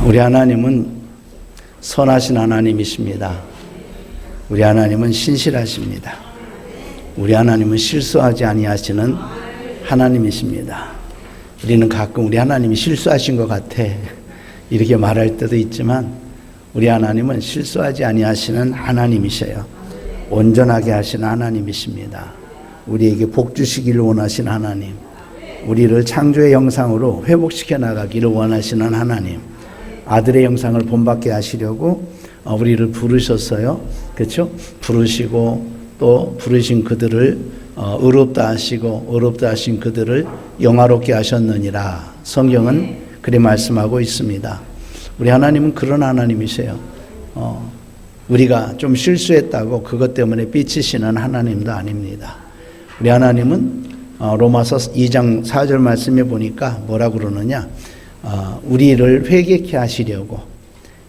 우리 하나님은 선하신 하나님이십니다. 우리 하나님은 신실하십니다. 우리 하나님은 실수하지 아니하시는 하나님이십니다. 우리는 가끔 우리 하나님이 실수하신 것 같아 이렇게 말할 때도 있지만 우리 하나님은 실수하지 아니하시는 하나님이셔요. 온전하게 하시는 하나님이십니다. 우리에게 복 주시기를 원하시는 하나님, 우리를 창조의 형상으로 회복시켜 나가기를 원하시는 하나님, 아들의 형상을 본받게 하시려고 우리를 부르셨어요. 그렇죠? 부르시고 또 부르신 그들을 의롭다 하시고 의롭다 하신 그들을 영화롭게 하셨느니라. 성경은 그렇게 말씀하고 있습니다. 우리 하나님은 그런 하나님이세요. 우리가 좀 실수했다고 그것 때문에 삐치시는 하나님도 아닙니다. 우리 하나님은 로마서 2장 4절 말씀에 보니까 뭐라고 그러느냐, 우리를 회개케 하시려고,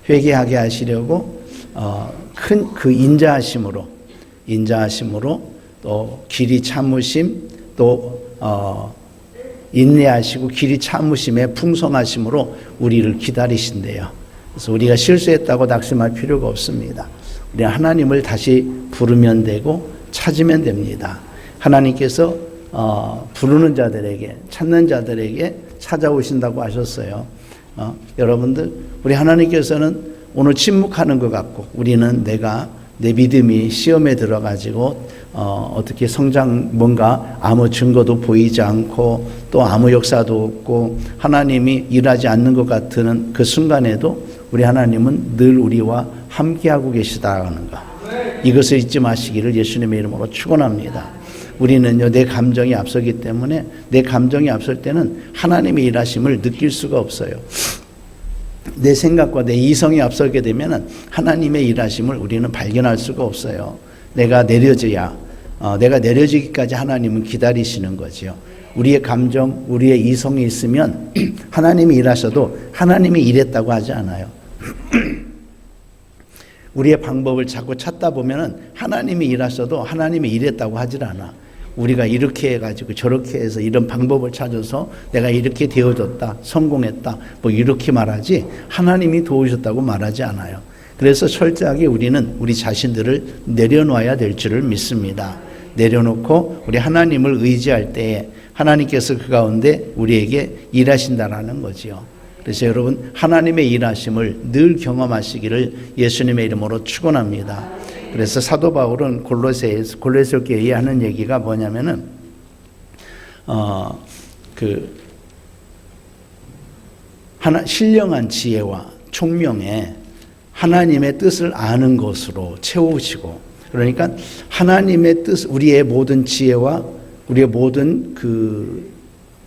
회개하게 하시려고 큰 그 인자하심으로 또 길이 참으심, 또 인내하시고 길이 참으심에 풍성하심으로 우리를 기다리신대요. 그래서 우리가 실수했다고 낙심할 필요가 없습니다. 우리 하나님을 다시 부르면 되고 찾으면 됩니다. 하나님께서 부르는 자들에게, 찾는 자들에게 찾아오신다고 하셨어요. 여러분들, 우리 하나님께서는 오늘 침묵하는 것 같고, 우리는 내 믿음이 시험에 들어가지고 어떻게 뭔가 아무 증거도 보이지 않고 또 아무 역사도 없고 하나님이 일하지 않는 것 같은 그 순간에도 우리 하나님은 늘 우리와 함께하고 계시다는 것, 이것을 잊지 마시기를 예수님의 이름으로 축원합니다. 우리는요, 내 감정이 앞서기 때문에 내 감정이 앞설 때는 하나님의 일하심을 느낄 수가 없어요. 내 생각과 내 이성이 앞서게 되면 하나님의 일하심을 우리는 발견할 수가 없어요. 내가 내려지기까지 하나님은 기다리시는 거죠. 우리의 감정, 우리의 이성이 있으면 하나님이 일하셔도 하나님이 일했다고 하지 않아요. 우리의 방법을 자꾸 찾다 보면 하나님이 일하셔도 하나님이 일했다고 하질 않아. 우리가 이렇게 해가지고 저렇게 해서 이런 방법을 찾아서 내가 이렇게 되어졌다, 성공했다, 뭐 이렇게 말하지 하나님이 도우셨다고 말하지 않아요. 그래서 철저하게 우리는 우리 자신들을 내려놔야 될 줄을 믿습니다. 내려놓고 우리 하나님을 의지할 때에 하나님께서 그 가운데 우리에게 일하신다라는 거지요. 그래서 여러분, 하나님의 일하심을 늘 경험하시기를 예수님의 이름으로 축원합니다. 그래서 사도 바울은 골로새 교회에 하는 얘기가 뭐냐면은 신령한 지혜와 총명에 하나님의 뜻을 아는 것으로 채우시고, 그러니까 하나님의 뜻, 우리의 모든 지혜와 우리의 모든 그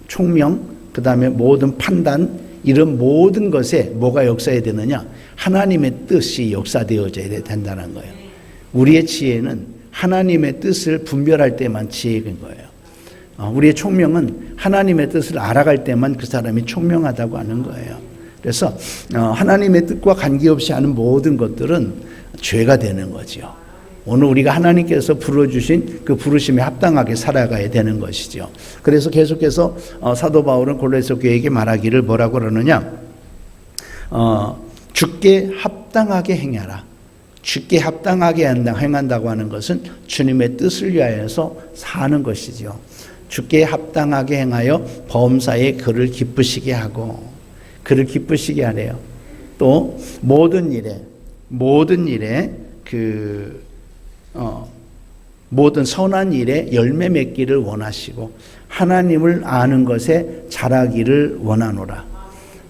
총명, 그 다음에 모든 판단, 이런 모든 것에 뭐가 역사해야 되느냐? 하나님의 뜻이 역사되어져야 된다는 거예요. 우리의 지혜는 하나님의 뜻을 분별할 때만 지혜인 거예요. 우리의 총명은 하나님의 뜻을 알아갈 때만 그 사람이 총명하다고 하는 거예요. 그래서 하나님의 뜻과 관계없이 하는 모든 것들은 죄가 되는 거죠. 오늘 우리가 하나님께서 불러주신 그 부르심에 합당하게 살아가야 되는 것이죠. 그래서 계속해서 사도 바울은 골로새 교회에게 말하기를 뭐라고 그러느냐, 주께 합당하게 행하라. 주께 합당하게 행한다고 하는 것은 주님의 뜻을 위하여서 사는 것이죠. 주께 합당하게 행하여 범사에 그를 기쁘시게 하고, 그를 기쁘시게 하래요. 또 모든 일에 모든 선한 일에 열매 맺기를 원하시고 하나님을 아는 것에 자라기를 원하노라.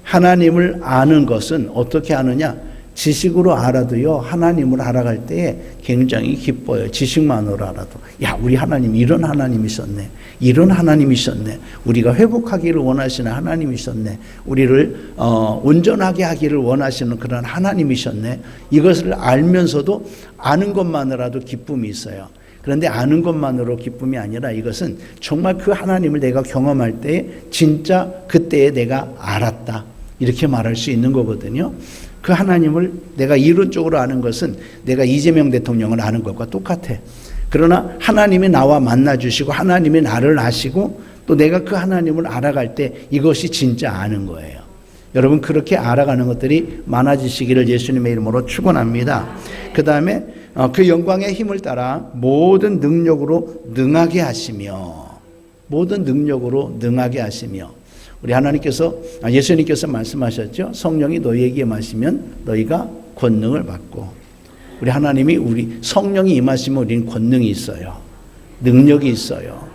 하나님을 아는 것은 어떻게 아느냐? 지식으로 알아도요, 하나님을 알아갈 때에 굉장히 기뻐요. 지식만으로 알아도. 야, 우리 하나님 이런 하나님이셨네. 이런 하나님이셨네. 우리가 회복하기를 원하시는 하나님이셨네. 우리를 온전하게 하기를 원하시는 그런 하나님이셨네. 이것을 알면서도 아는 것만으로도 기쁨이 있어요. 그런데 아는 것만으로 기쁨이 아니라 이것은 정말 그 하나님을 내가 경험할 때 진짜 그때에 내가 알았다, 이렇게 말할 수 있는 거거든요. 그 하나님을 내가 이론적으로 아는 것은 내가 이재명 대통령을 아는 것과 똑같아. 그러나 하나님이 나와 만나주시고 하나님이 나를 아시고 또 내가 그 하나님을 알아갈 때 이것이 진짜 아는 거예요. 여러분 그렇게 알아가는 것들이 많아지시기를 예수님의 이름으로 축원합니다. 그 다음에 그 영광의 힘을 따라 모든 능력으로 능하게 하시며, 모든 능력으로 능하게 하시며, 우리 하나님께서, 예수님께서 말씀하셨죠. 성령이 너희에게 임하시면 너희가 권능을 받고, 우리 하나님이 우리 성령이 임하시면 우리는 권능이 있어요. 능력이 있어요.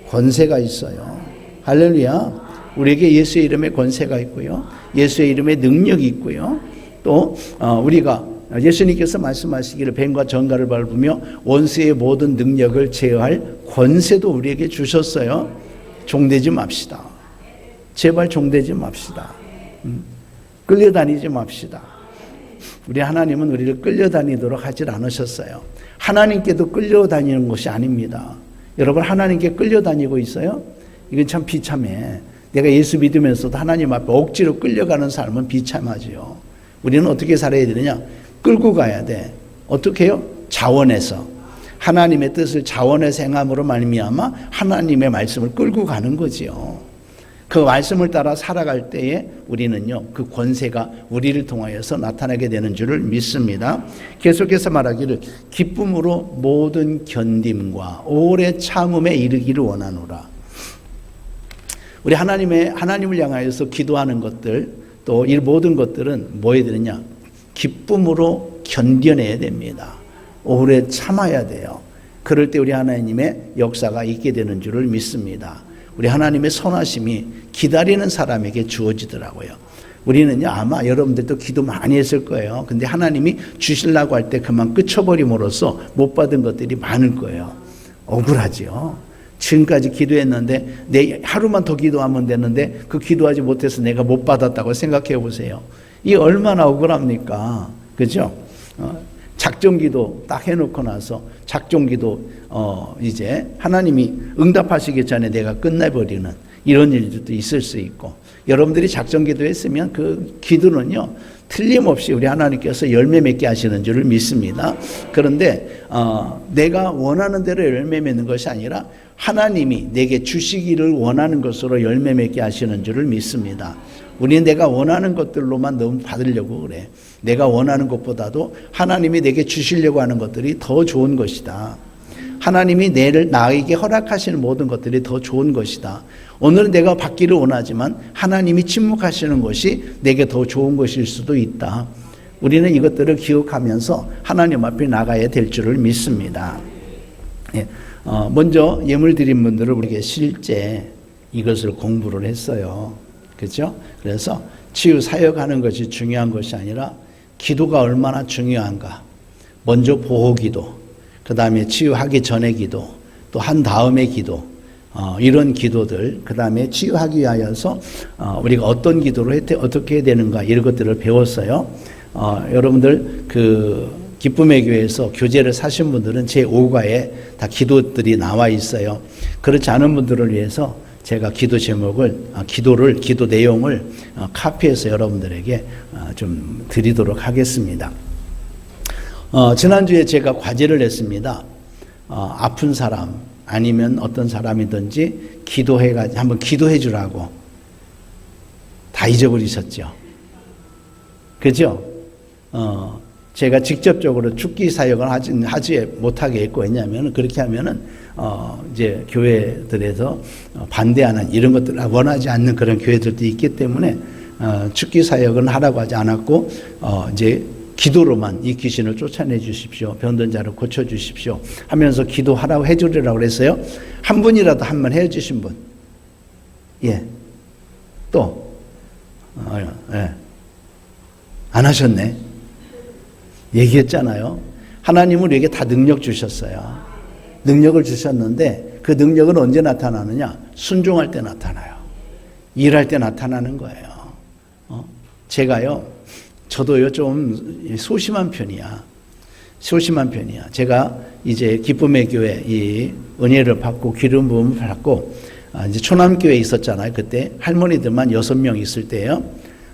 권세가 있어요. 할렐루야. 우리에게 예수의 이름에 권세가 있고요. 예수의 이름에 능력이 있고요. 또 우리가 예수님께서 말씀하시기를 뱀과 정갈을 밟으며 원수의 모든 능력을 제어할 권세도 우리에게 주셨어요. 종되지 맙시다. 제발 종되지 맙시다. 끌려다니지 맙시다. 우리 하나님은 우리를 끌려다니도록 하질 않으셨어요. 하나님께도 끌려다니는 것이 아닙니다. 여러분 하나님께 끌려다니고 있어요? 이건 참 비참해. 내가 예수 믿으면서도 하나님 앞에 억지로 끌려가는 삶은 비참하지요. 우리는 어떻게 살아야 되느냐? 끌고 가야 돼. 어떻게 해요? 자원해서. 하나님의 뜻을 자원해서 행함으로 말미암아 하나님의 말씀을 끌고 가는 거지요. 그 말씀을 따라 살아갈 때에 우리는요, 그 권세가 우리를 통하여서 나타나게 되는 줄을 믿습니다. 계속해서 말하기를 기쁨으로 모든 견딤과 오래 참음에 이르기를 원하노라. 우리 하나님을 향하여서 기도하는 것들, 또 이 모든 것들은 뭐 해야 되느냐? 기쁨으로 견뎌내야 됩니다. 오래 참아야 돼요. 그럴 때 우리 하나님의 역사가 있게 되는 줄을 믿습니다. 우리 하나님의 선하심이 기다리는 사람에게 주어지더라고요. 우리는요, 아마 여러분들도 기도 많이 했을 거예요. 근데 하나님이 주시려고 할 때 그만 끊쳐버림으로써 못 받은 것들이 많을 거예요. 억울하지요. 지금까지 기도했는데 내 하루만 더 기도하면 되는데 그 기도하지 못해서 내가 못 받았다고 생각해 보세요. 이 얼마나 억울합니까? 그죠? 작정기도 딱 해놓고 나서 작정기도 이제 하나님이 응답하시기 전에 내가 끝내버리는 이런 일들도 있을 수 있고, 여러분들이 작정기도 했으면 그 기도는요 틀림없이 우리 하나님께서 열매 맺게 하시는 줄을 믿습니다. 그런데 내가 원하는 대로 열매 맺는 것이 아니라 하나님이 내게 주시기를 원하는 것으로 열매 맺게 하시는 줄을 믿습니다. 우리는 내가 원하는 것들로만 너무 받으려고 그래. 내가 원하는 것보다도 하나님이 내게 주시려고 하는 것들이 더 좋은 것이다. 하나님이 나에게 허락하시는 모든 것들이 더 좋은 것이다. 오늘은 내가 받기를 원하지만 하나님이 침묵하시는 것이 내게 더 좋은 것일 수도 있다. 우리는 이것들을 기억하면서 하나님 앞에 나가야 될 줄을 믿습니다. 예. 먼저 예물 드린 분들을 우리에게 실제 이것을 공부를 했어요. 그렇죠? 그래서 치유 사역하는 것이 중요한 것이 아니라 기도가 얼마나 중요한가. 먼저 보호 기도, 그 다음에 치유하기 전의 기도, 또 한 다음의 기도, 이런 기도들, 그 다음에 치유하기 위하여서 우리가 어떤 기도를 어떻게 해야 되는가, 이런 것들을 배웠어요. 여러분들 기쁨의 교회에서 교재를 사신 분들은 제5과에 다 기도들이 나와 있어요. 그렇지 않은 분들을 위해서 제가 기도 제목을, 기도 내용을 카피해서 여러분들에게 좀 드리도록 하겠습니다. 지난주에 제가 과제를 했습니다. 아픈 사람 아니면 어떤 사람이든지 한번 기도해 주라고. 다 잊어버리셨죠? 그죠? 제가 직접적으로 죽기 사역을 하지 못하게 했고, 왜냐하면 그렇게 하면은 이제 교회들에서 반대하는 이런 것들을 원하지 않는 그런 교회들도 있기 때문에 죽기 사역은 하라고 하지 않았고, 이제 기도로만 이 귀신을 쫓아내 주십시오, 병든 자를 고쳐 주십시오 하면서 기도하라고 해주리라고 그랬어요. 한 분이라도 한 번 해주신 분, 예, 또 예, 안 하셨네. 얘기했잖아요. 하나님은 우리에게 다 능력 주셨어요. 능력을 주셨는데 그 능력은 언제 나타나느냐? 순종할 때 나타나요. 일할 때 나타나는 거예요. 저도요 좀 소심한 편이야. 제가 이제 기쁨의 교회 이 은혜를 받고 기름 부음을 받고 이제 초남교회에 있었잖아요. 그때 할머니들만 6명 있을 때예요.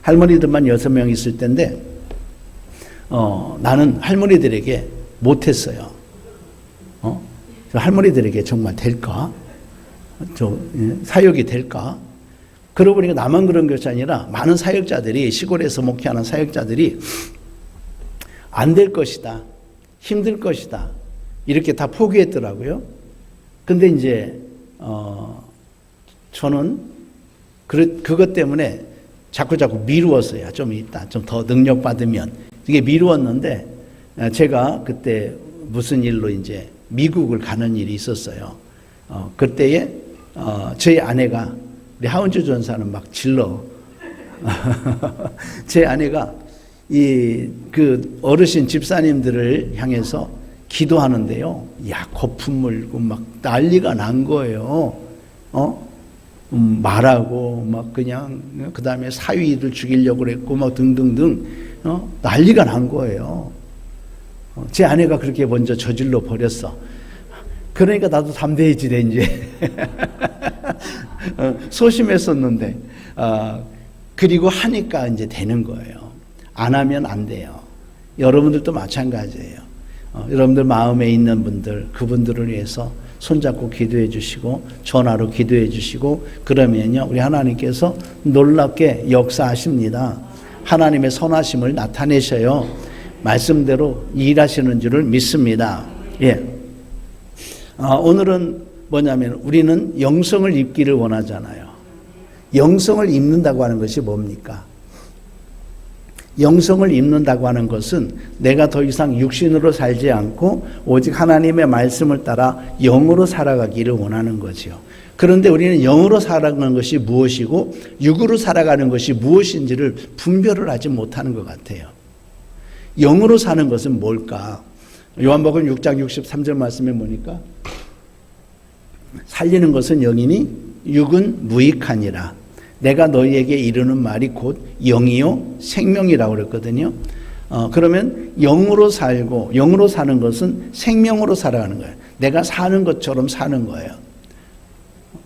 할머니들만 6명 있을 때인데 나는 할머니들에게 못했어요. 할머니들에게 정말 될까? 사역이 될까? 그러고 보니까 나만 그런 것이 아니라 많은 사역자들이, 시골에서 목회하는 사역자들이 안 될 것이다, 힘들 것이다, 이렇게 다 포기했더라고요. 근데 이제 저는 그것 때문에 자꾸 미루었어요. 좀 있다, 좀 더 능력 받으면. 이게 미루었는데, 제가 그때 무슨 일로 이제 미국을 가는 일이 있었어요. 그때에 저희 아내가, 우리 하은주 전사는 막 질러. 제 아내가 그 어르신 집사님들을 향해서 기도하는데요. 야, 거품 물고 막 난리가 난 거예요. 말하고 막 그냥, 그 다음에 사위들 죽이려고 그랬고 막 등등등, 난리가 난 거예요. 제 아내가 그렇게 먼저 저질러 버렸어. 그러니까 나도 담대해지래 이제. 소심했었는데, 그리고 하니까 이제 되는 거예요. 안 하면 안 돼요. 여러분들도 마찬가지예요. 여러분들 마음에 있는 분들, 그분들을 위해서 손잡고 기도해 주시고 전화로 기도해 주시고 그러면요, 우리 하나님께서 놀랍게 역사하십니다. 하나님의 선하심을 나타내셔요. 말씀대로 일하시는 줄을 믿습니다. 예. 오늘은 뭐냐면 우리는 영성을 입기를 원하잖아요. 영성을 입는다고 하는 것이 뭡니까? 영성을 입는다고 하는 것은 내가 더 이상 육신으로 살지 않고 오직 하나님의 말씀을 따라 영으로 살아가기를 원하는 거죠. 그런데 우리는 영으로 살아가는 것이 무엇이고 육으로 살아가는 것이 무엇인지를 분별을 하지 못하는 것 같아요. 영으로 사는 것은 뭘까? 요한복음 6장 63절 말씀에 보니까 살리는 것은 영이니 육은 무익하니라. 내가 너희에게 이르는 말이 곧 영이요 생명이라고 그랬거든요. 그러면 영으로 살고, 영으로 사는 것은 생명으로 살아가는 거예요. 내가 사는 것처럼 사는 거예요.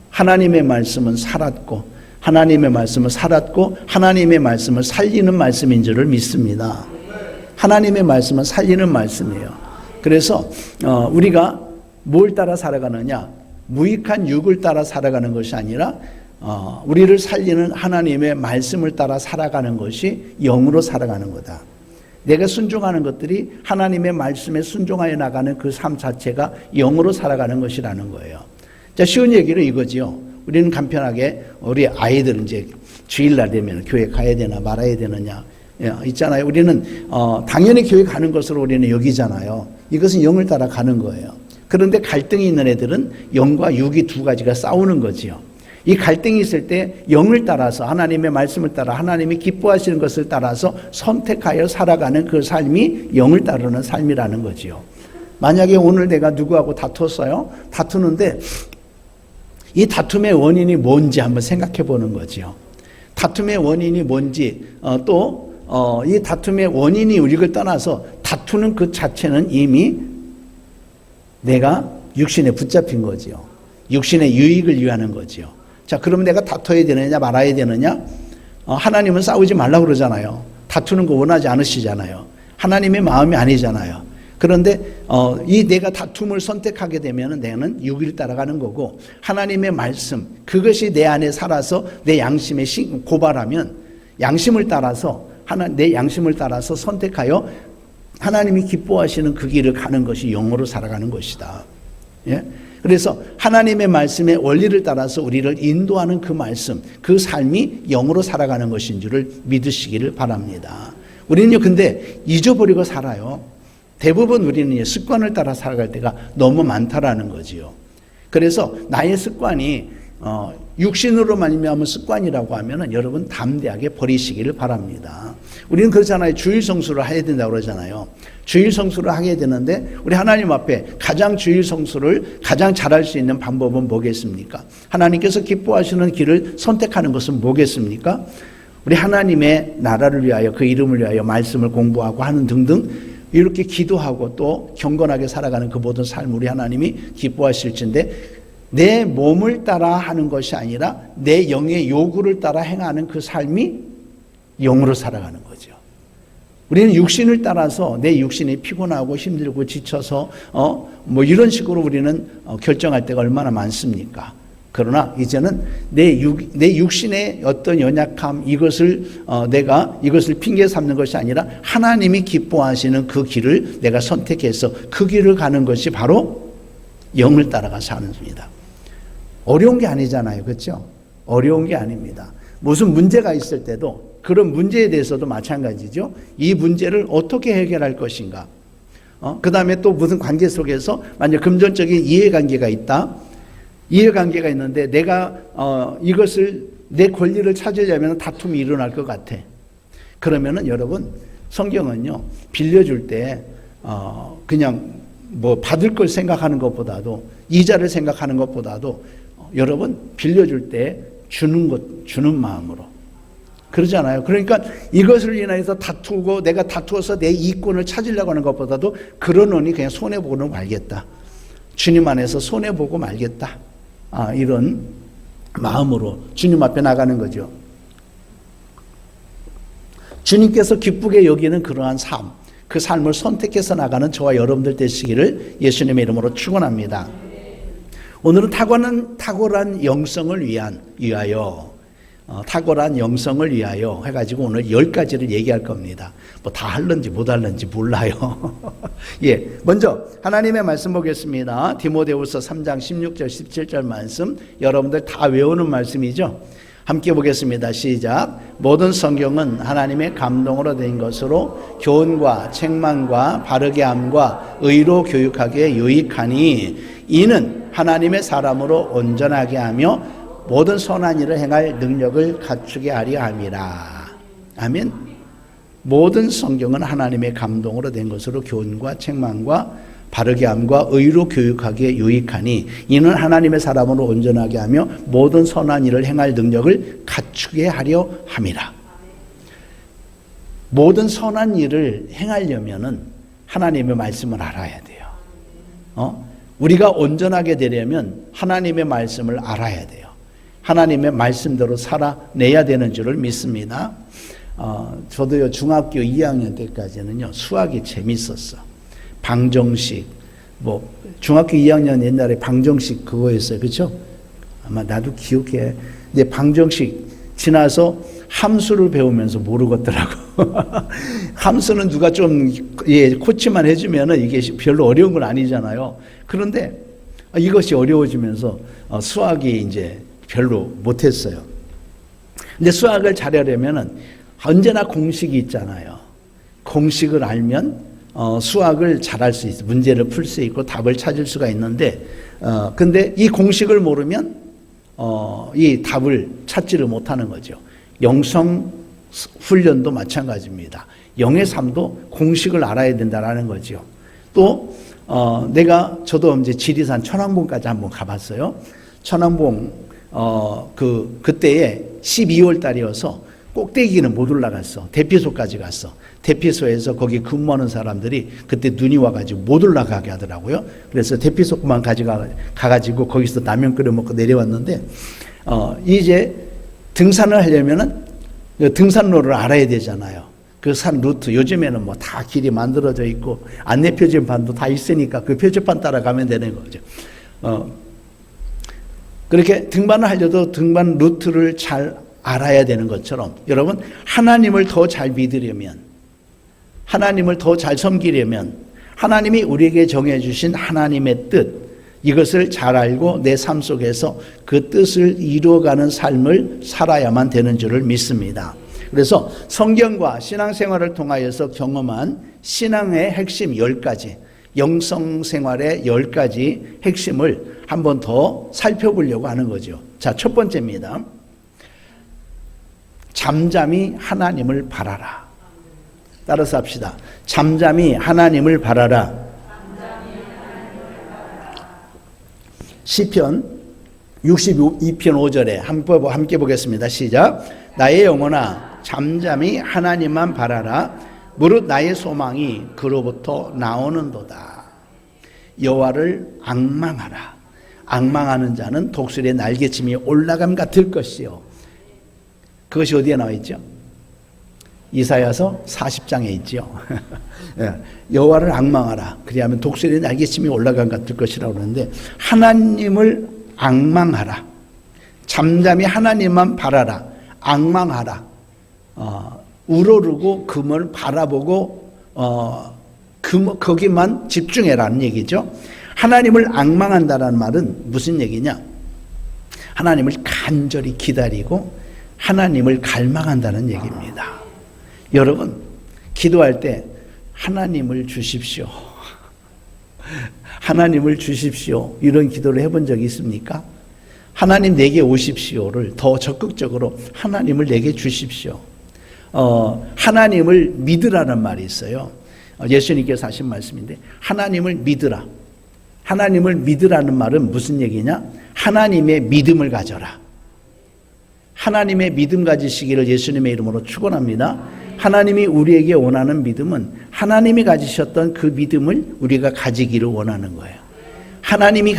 하나님의 말씀은 살았고, 하나님의 말씀을 살았고, 하나님의 말씀을 살리는 말씀인 줄을 믿습니다. 하나님의 말씀은 살리는 말씀이에요. 그래서 우리가 뭘 따라 살아가느냐? 무익한 육을 따라 살아가는 것이 아니라 우리를 살리는 하나님의 말씀을 따라 살아가는 것이 영으로 살아가는 거다. 내가 순종하는 것들이 하나님의 말씀에 순종하여 나가는 그 삶 자체가 영으로 살아가는 것이라는 거예요. 자, 쉬운 얘기는 이거지요. 우리는 간편하게 우리 아이들 이제 주일날 되면 교회 가야 되나 말아야 되느냐 있잖아요. 우리는 당연히 교회 가는 것으로 우리는 여기잖아요. 이것은 영을 따라 가는 거예요. 그런데 갈등이 있는 애들은 영과 육이 두 가지가 싸우는 거지요. 이 갈등이 있을 때 영을 따라서 하나님의 말씀을 따라 하나님이 기뻐하시는 것을 따라서 선택하여 살아가는 그 삶이 영을 따르는 삶이라는 거지요. 만약에 오늘 내가 누구하고 다퉜어요. 다투는데 이 다툼의 원인이 뭔지 한번 생각해 보는 거지요. 다툼의 원인이 뭔지 또 이 다툼의 원인이 우리를 떠나서 다투는 그 자체는 이미 내가 육신에 붙잡힌 거지요. 육신의 유익을 위하는 거지요. 자, 그러면 내가 다퉈야 되느냐 말아야 되느냐? 하나님은 싸우지 말라고 그러잖아요. 다투는 거 원하지 않으시잖아요. 하나님의 마음이 아니잖아요. 그런데 이 내가 다툼을 선택하게 되면 내는 육을 따라가는 거고 하나님의 말씀 그것이 내 안에 살아서 내 양심에 고발하면 양심을 따라서 내 양심을 따라서 선택하여 하나님이 기뻐하시는 그 길을 가는 것이 영으로 살아가는 것이다. 예? 그래서 하나님의 말씀의 원리를 따라서 우리를 인도하는 그 말씀, 그 삶이 영으로 살아가는 것인 줄을 믿으시기를 바랍니다. 우리는요, 근데 잊어버리고 살아요. 대부분 우리는 습관을 따라 살아갈 때가 너무 많다라는 거지요. 그래서 나의 습관이 육신으로 말미암은 습관이라고 하면은 여러분 담대하게 버리시기를 바랍니다. 우리는 그렇잖아요. 주일 성수를 해야 된다고 그러잖아요. 주일 성수를 하게 되는데 우리 하나님 앞에 가장 주일 성수를 가장 잘할 수 있는 방법은 뭐겠습니까? 하나님께서 기뻐하시는 길을 선택하는 것은 뭐겠습니까? 우리 하나님의 나라를 위하여 그 이름을 위하여 말씀을 공부하고 하는 등등 이렇게 기도하고 또 경건하게 살아가는 그 모든 삶을 우리 하나님이 기뻐하실진데 내 몸을 따라 하는 것이 아니라 내 영의 요구를 따라 행하는 그 삶이 영으로 살아가는 거죠. 우리는 육신을 따라서 내 육신이 피곤하고 힘들고 지쳐서 뭐 이런 식으로 우리는 결정할 때가 얼마나 많습니까? 그러나 이제는 내 육신의 어떤 연약함, 내가 이것을 핑계 삼는 것이 아니라 하나님이 기뻐하시는 그 길을 내가 선택해서 그 길을 가는 것이 바로 영을 따라가 사는 겁니다. 어려운 게 아니잖아요. 그렇죠? 어려운 게 아닙니다. 무슨 문제가 있을 때도 그런 문제에 대해서도 마찬가지죠. 이 문제를 어떻게 해결할 것인가. 그 다음에 또 무슨 관계 속에서 만약 금전적인 이해관계가 있다. 이해관계가 있는데 내가 이것을 내 권리를 찾으려면 다툼이 일어날 것 같아. 그러면은 여러분 성경은요 빌려줄 때 그냥 뭐 받을 걸 생각하는 것보다도 이자를 생각하는 것보다도 여러분 빌려줄 때 주는 마음으로 그러잖아요. 그러니까 이것을 인해서 다투고 내가 다투어서 내 이권을 찾으려고 하는 것보다도 그러느니 그냥 손해보고 말겠다. 주님 안에서 손해보고 말겠다. 이런 마음으로 주님 앞에 나가는 거죠. 주님께서 기쁘게 여기는 그러한 삶, 그 삶을 선택해서 나가는 저와 여러분들 되시기를 예수님의 이름으로 축원합니다. 오늘은 탁월한 영성을 위하여 탁월한 영성을 위하여 해가지고 오늘 10가지를 얘기할 겁니다. 뭐 다 할런지 못 할런지 몰라요. 예, 먼저 하나님의 말씀 보겠습니다. 디모데후서 3장 16절 17절 말씀, 여러분들 다 외우는 말씀이죠. 함께 보겠습니다. 시작. 모든 성경은 하나님의 감동으로 된 것으로 교훈과 책망과 바르게 함과 의로 교육하기에 유익하니 이는 하나님의 사람으로 온전하게 하며 모든 선한 일을 행할 능력을 갖추게 하려 함이라. 아멘. 모든 성경은 하나님의 감동으로 된 것으로 교훈과 책망과 바르게 함과 의로 교육하기에 유익하니 이는 하나님의 사람으로 온전하게 하며 모든 선한 일을 행할 능력을 갖추게 하려 함이라. 모든 선한 일을 행하려면은 하나님의 말씀을 알아야 돼요. 우리가 온전하게 되려면 하나님의 말씀을 알아야 돼요. 하나님의 말씀대로 살아내야 되는 줄을 믿습니다. 저도요 중학교 2학년 때까지는요 수학이 재밌었어. 방정식, 뭐 중학교 2학년 옛날에 방정식 그거였어요, 그렇죠? 아마 나도 기억해. 근데 방정식 지나서 함수를 배우면서 모르겠더라고. 함수는 누가 좀 코치만 해주면은 이게 별로 어려운 건 아니잖아요. 그런데 이것이 어려워지면서 수학이 이제 별로 못했어요. 근데 수학을 잘하려면은 언제나 공식이 있잖아요. 공식을 알면 수학을 잘할 수 있어. 문제를 풀 수 있고 답을 찾을 수가 있는데, 근데 이 공식을 모르면 이 답을 찾지를 못하는 거죠. 영성 훈련도 마찬가지입니다. 영의 삶도 공식을 알아야 된다라는 거죠. 또 저도 이제 지리산 천왕봉까지 한번 가봤어요. 천왕봉 그때에 12월 달이어서 꼭대기는 못 올라갔어. 대피소까지 갔어. 대피소에서 거기 근무하는 사람들이 그때 눈이 와가지고 못 올라가게 하더라고요. 그래서 대피소만 가가지고 거기서 라면 끓여 먹고 내려왔는데, 이제 등산을 하려면은 등산로를 알아야 되잖아요. 그 산 루트, 요즘에는 뭐 다 길이 만들어져 있고 안내 표지판도 다 있으니까 그 표지판 따라가면 되는 거죠. 그렇게 등반을 하려도 등반 루트를 잘 알아야 되는 것처럼 여러분 하나님을 더 잘 믿으려면, 하나님을 더 잘 섬기려면 하나님이 우리에게 정해주신 하나님의 뜻, 이것을 잘 알고 내 삶 속에서 그 뜻을 이루어가는 삶을 살아야만 되는 줄을 믿습니다. 그래서 성경과 신앙생활을 통하여서 경험한 신앙의 핵심 10가지, 영성생활의 10가지 핵심을 한 번 더 살펴보려고 하는 거죠. 자, 첫 번째입니다. 잠잠히 하나님을 바라라. 따라서 합시다. 잠잠히 하나님을 바라라. 시편 62편 5절에 함께 보겠습니다. 시작. 나의 영혼아 잠잠히 하나님만 바라라. 무릇 나의 소망이 그로부터 나오는도다. 여호와를 앙망하라. 앙망하는 자는 독수리의 날개침이 올라감 같을 것이요. 그것이 어디에 나와 있죠? 이사야서 40장에 있죠. 여호와를 앙망하라. 그리하면 독수리의 날개침이 올라감 같을 것이라고 그러는데 하나님을 앙망하라. 잠잠히 하나님만 바라라. 앙망하라. 우러르고 금을 바라보고 거기만 집중해라는 얘기죠. 하나님을 앙망한다라는 말은 무슨 얘기냐? 하나님을 간절히 기다리고 하나님을 갈망한다는 얘기입니다. 여러분, 기도할 때 하나님을 주십시오. 하나님을 주십시오. 이런 기도를 해본 적이 있습니까? 하나님 내게 오십시오를 더 적극적으로 하나님을 내게 주십시오. 하나님을 믿으라는 말이 있어요. 예수님께서 하신 말씀인데 하나님을 믿으라. 하나님을 믿으라는 말은 무슨 얘기냐? 하나님의 믿음을 가져라. 하나님의 믿음 가지시기를 예수님의 이름으로 축원합니다. 하나님이 우리에게 원하는 믿음은 하나님이 가지셨던 그 믿음을 우리가 가지기를 원하는 거예요. 하나님이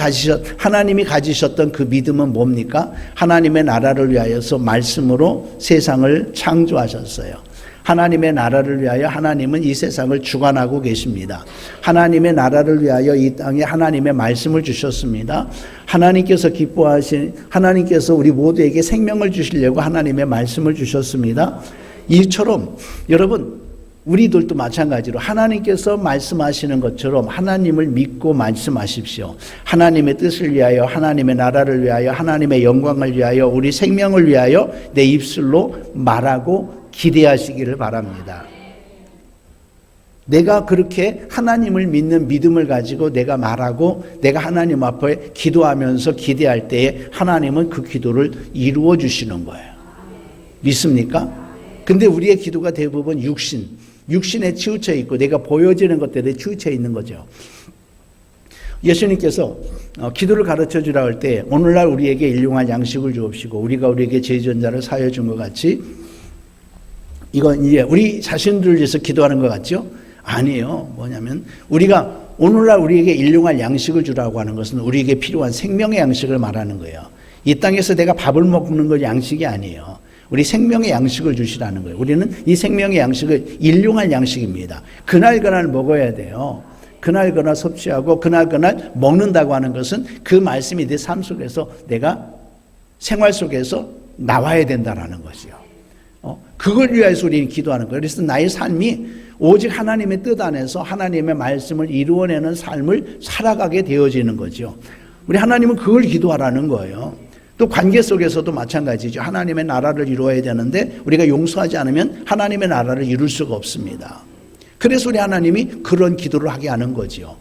가지셨던 그 믿음은 뭡니까? 하나님의 나라를 위하여서 말씀으로 세상을 창조하셨어요. 하나님의 나라를 위하여 하나님은 이 세상을 주관하고 계십니다. 하나님의 나라를 위하여 이 땅에 하나님의 말씀을 주셨습니다. 하나님께서 하나님께서 우리 모두에게 생명을 주시려고 하나님의 말씀을 주셨습니다. 이처럼 여러분, 우리들도 마찬가지로 하나님께서 말씀하시는 것처럼 하나님을 믿고 말씀하십시오. 하나님의 뜻을 위하여, 하나님의 나라를 위하여, 하나님의 영광을 위하여, 우리 생명을 위하여 내 입술로 말하고 기대하시기를 바랍니다. 내가 그렇게 하나님을 믿는 믿음을 가지고 내가 말하고 내가 하나님 앞에 기도하면서 기대할 때에 하나님은 그 기도를 이루어 주시는 거예요. 믿습니까? 근데 우리의 기도가 대부분 육신에 치우쳐 있고 내가 보여지는 것들에 치우쳐 있는 거죠. 예수님께서 기도를 가르쳐 주라 할 때 오늘날 우리에게 일용할 양식을 주옵시고 우리가 우리에게 죄전자를 사하여 준 것 같이, 이건 이제 우리 자신들을 위해서 기도하는 것 같죠? 아니에요. 뭐냐면 우리가 오늘날 우리에게 일용할 양식을 주라고 하는 것은 우리에게 필요한 생명의 양식을 말하는 거예요. 이 땅에서 내가 밥을 먹는 건 양식이 아니에요. 우리 생명의 양식을 주시라는 거예요. 우리는 이 생명의 양식을 일용할 양식입니다. 그날 먹어야 돼요. 그날 섭취하고 그날 먹는다고 하는 것은 그 말씀이 내 삶 속에서 내가 생활 속에서 나와야 된다라는 것이요. 그걸 위해서 우리는 기도하는 거예요. 그래서 나의 삶이 오직 하나님의 뜻 안에서 하나님의 말씀을 이루어내는 삶을 살아가게 되어지는 거죠. 우리 하나님은 그걸 기도하라는 거예요. 또 관계 속에서도 마찬가지죠. 하나님의 나라를 이루어야 되는데 우리가 용서하지 않으면 하나님의 나라를 이룰 수가 없습니다. 그래서 우리 하나님이 그런 기도를 하게 하는 거지요.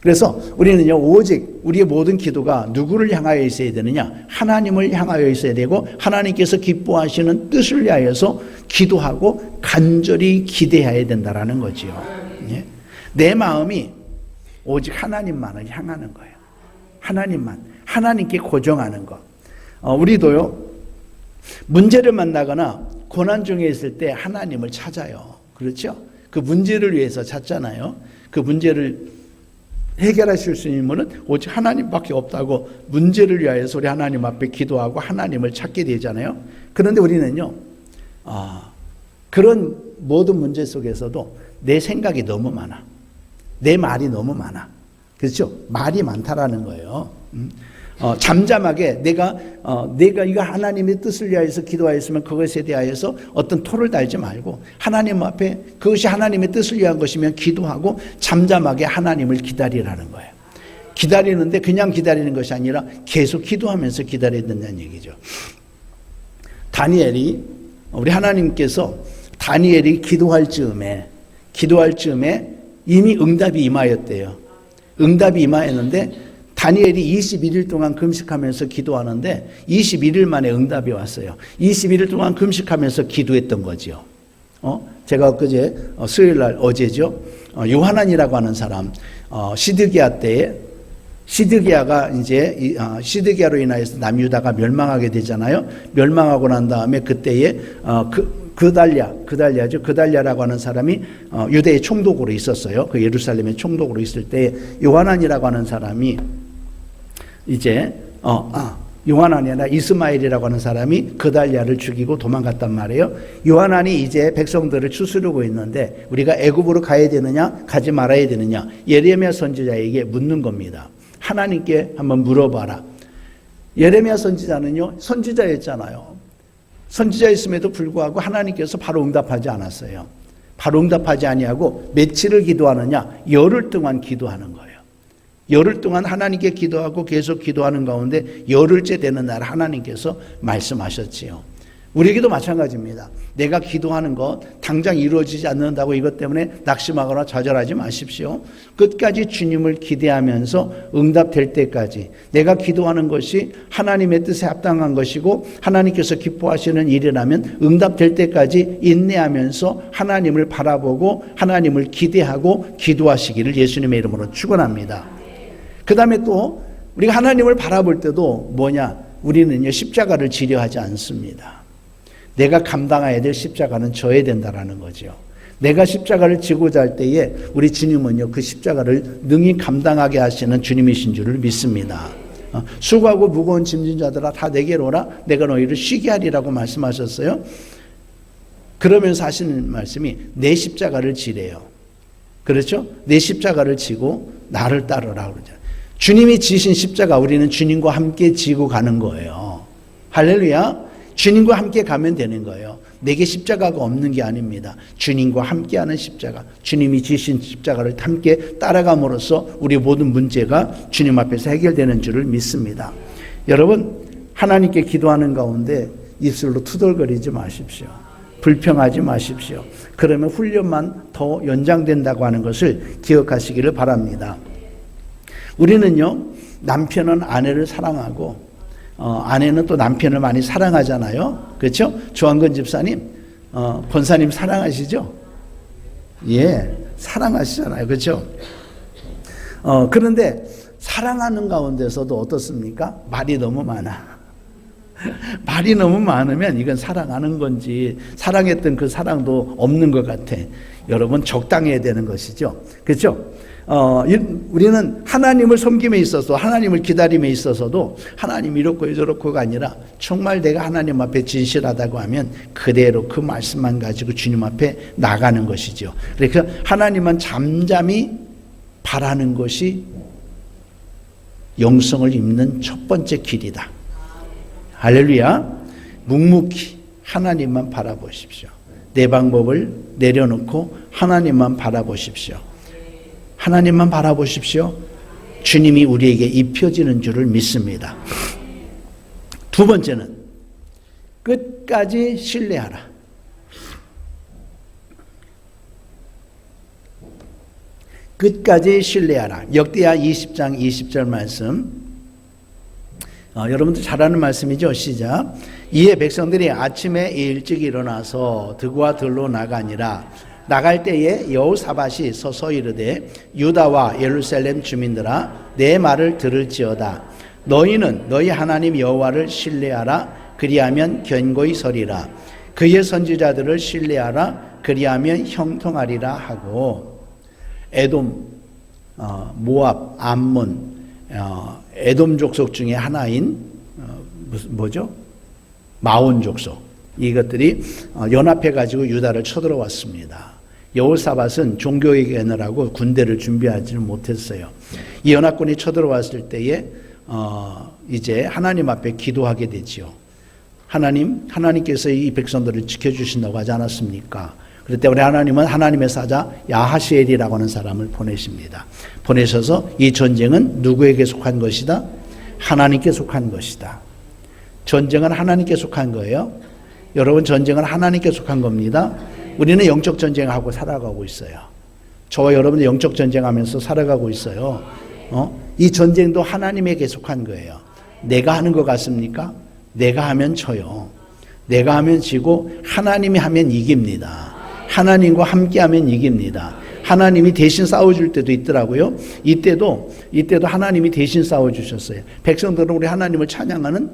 그래서 우리는요, 오직 우리의 모든 기도가 누구를 향하여 있어야 되느냐? 하나님을 향하여 있어야 되고 하나님께서 기뻐하시는 뜻을 위하여서 기도하고 간절히 기대해야 된다라는 거지요. 예? 내 마음이 오직 하나님만을 향하는 거예요. 하나님께 고정하는 것. 우리도요, 문제를 만나거나 고난 중에 있을 때 하나님을 찾아요. 그렇죠? 그 문제를 위해서 찾잖아요. 그 문제를 해결하실 수 있는 분은 오직 하나님밖에 없다고 문제를 위하여서 우리 하나님 앞에 기도하고 하나님을 찾게 되잖아요. 그런데 우리는요, 그런 모든 문제 속에서도 내 생각이 너무 많아. 내 말이 너무 많아. 그렇죠? 말이 많다라는 거예요. 잠잠하게 내가 이거 하나님의 뜻을 위하여서 기도하였으면 그것에 대하여서 어떤 토를 달지 말고 하나님 앞에 그것이 하나님의 뜻을 위한 것이면 기도하고 잠잠하게 하나님을 기다리라는 거예요. 기다리는데 그냥 기다리는 것이 아니라 계속 기도하면서 기다려야 된다는 얘기죠. 우리 하나님께서 다니엘이 기도할 즈음에 이미 응답이 임하였대요. 응답이 임하였는데 다니엘이 21일 동안 금식하면서 기도하는데 21일 만에 응답이 왔어요. 21일 동안 금식하면서 기도했던 거죠. 제가 엊그제 수요일날 어제죠. 요하난이라고 하는 사람, 시드기야 때에 시드기야가 이제 시드기야로 인하여서 남유다가 멸망하게 되잖아요. 멸망하고 난 다음에 그때에 그달랴라고 하는 사람이 유대의 총독으로 있었어요. 그 예루살렘의 총독으로 있을 때 요하난이라고 하는 사람이 이제 요하난이 아니라 이스마엘이라고 하는 사람이 그달랴를 죽이고 도망갔단 말이에요. 요하난이 이제 백성들을 추스르고 있는데 우리가 애굽으로 가야 되느냐 가지 말아야 되느냐 예레미야 선지자에게 묻는 겁니다. 하나님께 한번 물어봐라. 예레미야 선지자는요, 선지자였잖아요. 선지자였음에도 불구하고 하나님께서 바로 응답하지 않았어요. 바로 응답하지 아니하고 며칠을 기도하느냐? 열흘 동안 기도하는 거예요. 열흘 동안 하나님께 기도하고 계속 기도하는 가운데 열흘째 되는 날 하나님께서 말씀하셨지요. 우리에게도 마찬가지입니다. 내가 기도하는 것 당장 이루어지지 않는다고 이것 때문에 낙심하거나 좌절하지 마십시오. 끝까지 주님을 기대하면서 응답될 때까지 내가 기도하는 것이 하나님의 뜻에 합당한 것이고 하나님께서 기뻐하시는 일이라면 응답될 때까지 인내하면서 하나님을 바라보고 하나님을 기대하고 기도하시기를 예수님의 이름으로 축원합니다. 그 다음에 또 우리가 하나님을 바라볼 때도 우리는요 십자가를 지려 하지 않습니다. 내가 감당해야 될 십자가는 져야 된다라는 거죠. 내가 십자가를 지고자 할 때에 우리 주님은요 그 십자가를 능히 감당하게 하시는 주님이신 줄을 믿습니다. 수고하고 무거운 짐진 자들아 다 내게로 오라 내가 너희를 쉬게 하리라고 말씀하셨어요. 그러면서 하시는 말씀이 내 십자가를 지래요. 그렇죠? 내 십자가를 지고 나를 따르라 그러죠. 주님이 지신 십자가 우리는 주님과 함께 지고 가는 거예요. 할렐루야. 주님과 함께 가면 되는 거예요. 내게 십자가가 없는 게 아닙니다. 주님과 함께하는 십자가, 주님이 지신 십자가를 함께 따라감으로써 우리 모든 문제가 주님 앞에서 해결되는 줄을 믿습니다. 여러분, 하나님께 기도하는 가운데 입술로 투덜거리지 마십시오. 불평하지 마십시오. 그러면 훈련만 더 연장된다고 하는 것을 기억하시기를 바랍니다. 우리는요, 남편은 아내를 사랑하고 아내는 또 남편을 많이 사랑하잖아요. 그렇죠? 조한근 집사님, 권사님 사랑하시죠? 예, 사랑하시잖아요. 그렇죠? 그런데 사랑하는 가운데서도 어떻습니까? 말이 너무 많아. 말이 너무 많으면 이건 사랑하는 건지 사랑했던 그 사랑도 없는 것 같아. 여러분 적당해야 되는 것이죠. 그렇죠? 우리는 하나님을 섬김에 있어서 하나님을 기다림에 있어서도 하나님 이렇고 저렇고가 아니라 정말 내가 하나님 앞에 진실하다고 하면 그대로 그 말씀만 가지고 주님 앞에 나가는 것이죠. 그래서 하나님만 잠잠히 바라는 것이 영성을 입는 첫 번째 길이다. 할렐루야. 묵묵히 하나님만 바라보십시오. 내 방법을 내려놓고 하나님만 바라보십시오. 하나님만 바라보십시오. 주님이 우리에게 입혀지는 줄을 믿습니다. 두 번째는 끝까지 신뢰하라. 끝까지 신뢰하라. 역대하 20장 20절 말씀. 여러분들 잘 아는 말씀이죠. 시작. 이에 백성들이 아침에 일찍 일어나서 들과 들로 나가니라. 나갈 때에 여호사밧이 서서 이르되 유다와 예루살렘 주민들아 내 말을 들을지어다. 너희는 너희 하나님 여호와를 신뢰하라. 그리하면 견고히 서리라. 그의 선지자들을 신뢰하라. 그리하면 형통하리라 하고. 에돔, 모압, 암몬, 에돔 족속 중에 하나인 마온 족속, 이것들이 연합해 가지고 유다를 쳐들어왔습니다. 여호사밧은 종교회견을 군대를 준비하지는 못했어요. 이 연합군이 쳐들어왔을 때에 이제 하나님 앞에 기도하게 되지요. 하나님께서 이 백성들을 지켜주신다고 하지 않았습니까? 그렇기 때문에 하나님은 하나님의 사자 야하시엘이라고 하는 사람을 보내십니다. 보내셔서 이 전쟁은 누구에게 속한 것이다? 하나님께 속한 것이다. 전쟁은 하나님께 속한 거예요. 여러분, 전쟁은 하나님께 속한 겁니다. 우리는 영적 전쟁하고 살아가고 있어요. 저와 여러분들 영적 전쟁하면서 살아가고 있어요. 이 전쟁도 하나님에게 속한 거예요. 내가 하는 것 같습니까? 내가 하면 져요. 내가 하면 지고 하나님이 하면 이깁니다. 하나님과 함께하면 이깁니다. 하나님이 대신 싸워줄 때도 있더라고요. 이때도 하나님이 대신 싸워주셨어요. 백성들은 우리 하나님을 찬양하는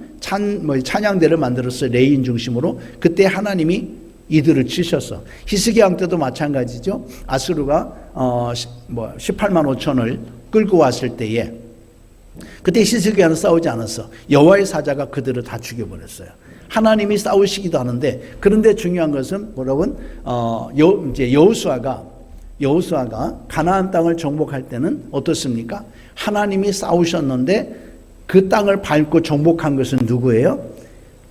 찬양대를 만들었어요. 레인 중심으로. 그때 하나님이 이들을 치셨어. 히스기야 왕 때도 마찬가지죠. 아수르가 18만 5천을 끌고 왔을 때에 그때 히스기야는 싸우지 않았어. 여호와의 사자가 그들을 다 죽여버렸어요. 하나님이 싸우시기도 하는데, 그런데 중요한 것은 여러분, 이제 여호수아가 가나안 땅을 정복할 때는 어떻습니까? 하나님이 싸우셨는데 그 땅을 밟고 정복한 것은 누구예요?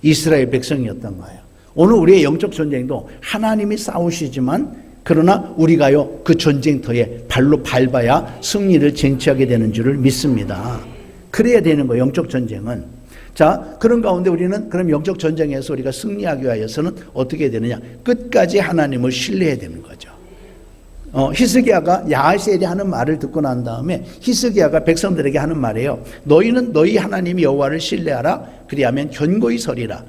이스라엘 백성이었던 거예요. 오늘 우리의 영적 전쟁도 하나님이 싸우시지만 그러나 우리가요 그 전쟁터에 발로 밟아야 승리를 쟁취하게 되는 줄을 믿습니다. 그래야 되는 거예요, 영적 전쟁은. 자, 그런 가운데 우리는 그럼 영적 전쟁에서 우리가 승리하기 위해서는 어떻게 되느냐? 끝까지 하나님을 신뢰해야 되는 거죠. 히스기야가 야하시엘이 하는 말을 듣고 난 다음에 히스기야가 백성들에게 하는 말이에요. 너희는 너희 하나님 여호와를 신뢰하라. 그리하면 견고히 서리라.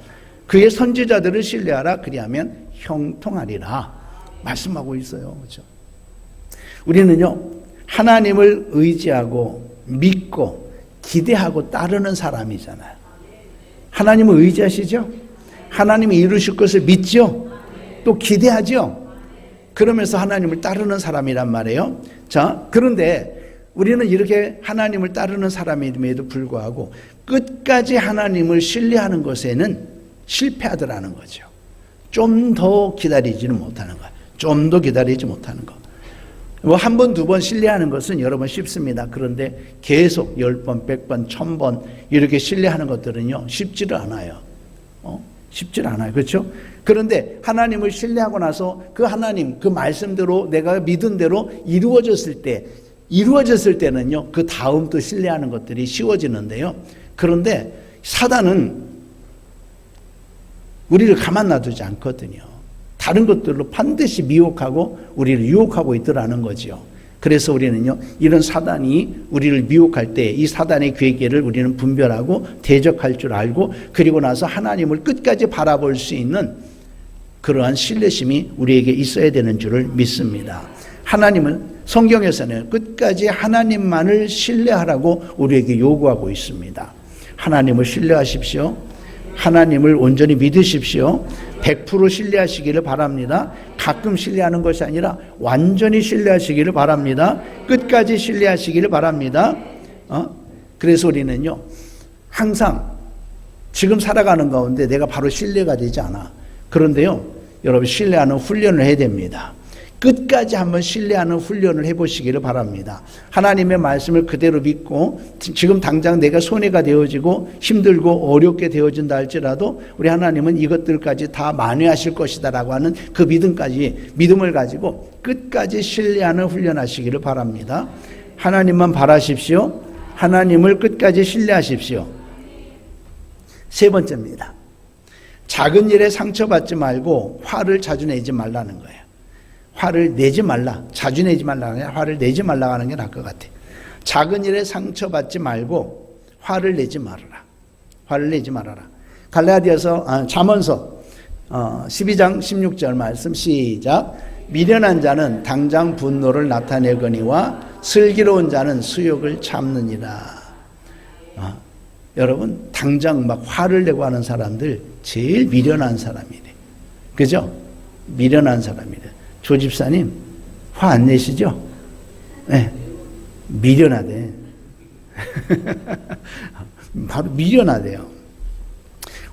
그의 선지자들을 신뢰하라. 그리하면 형통하리라. 말씀하고 있어요. 그렇죠? 우리는요 하나님을 의지하고 믿고 기대하고 따르는 사람이잖아요. 하나님을 의지하시죠? 하나님이 이루실 것을 믿죠? 또 기대하죠? 그러면서 하나님을 따르는 사람이란 말이에요. 자, 그런데 우리는 이렇게 하나님을 따르는 사람임에도 불구하고 끝까지 하나님을 신뢰하는 것에는 실패하더라는 거죠. 좀 더 기다리지는 못하는 거예요. 좀 더 기다리지 못하는 거. 뭐 한 번, 두 번 신뢰하는 것은 여러분 쉽습니다. 그런데 계속 10번, 100번, 1000번 이렇게 신뢰하는 것들은요 쉽지를 않아요. 쉽지를 않아요. 그렇죠? 그런데 하나님을 신뢰하고 나서 그 하나님, 그 말씀대로 내가 믿은 대로 이루어졌을 때는요 그 다음 또 신뢰하는 것들이 쉬워지는데요. 그런데 사단은 우리를 가만 놔두지 않거든요. 다른 것들로 반드시 미혹하고 우리를 유혹하고 있더라는 거죠. 그래서 우리는요 이런 사단이 우리를 미혹할 때 이 사단의 괴계를 우리는 분별하고 대적할 줄 알고 그리고 나서 하나님을 끝까지 바라볼 수 있는 그러한 신뢰심이 우리에게 있어야 되는 줄을 믿습니다. 하나님은 성경에서는 끝까지 하나님만을 신뢰하라고 우리에게 요구하고 있습니다. 하나님을 신뢰하십시오. 하나님을 온전히 믿으십시오. 100% 신뢰하시기를 바랍니다. 가끔 신뢰하는 것이 아니라 완전히 신뢰하시기를 바랍니다. 끝까지 신뢰하시기를 바랍니다. 그래서 우리는요 항상 지금 살아가는 가운데 내가 바로 신뢰가 되지 않아. 그런데요 여러분 신뢰하는 훈련을 해야 됩니다. 끝까지 한번 신뢰하는 훈련을 해보시기를 바랍니다. 하나님의 말씀을 그대로 믿고 지금 당장 내가 손해가 되어지고 힘들고 어렵게 되어진다 할지라도 우리 하나님은 이것들까지 다 만회하실 것이다 라고 하는 그 믿음을 가지고 끝까지 신뢰하는 훈련하시기를 바랍니다. 하나님만 바라십시오. 하나님을 끝까지 신뢰하십시오. 세 번째입니다. 작은 일에 상처받지 말고 화를 자주 내지 말라는 거예요. 화를 내지 말라. 자주 내지 말라. 화를 내지 말라 하는 게 나을 것 같아. 작은 일에 상처받지 말고 화를 내지 말아라. 화를 내지 말아라. 잠언서 12장 16절 말씀 시작. 미련한 자는 당장 분노를 나타내거니와 슬기로운 자는 수욕을 참느니라. 여러분 당장 막 화를 내고 하는 사람들 제일 미련한 사람이래. 그죠? 미련한 사람이래. 조 집사님 화 안 내시죠? 네. 미련하대. 바로 미련하대요.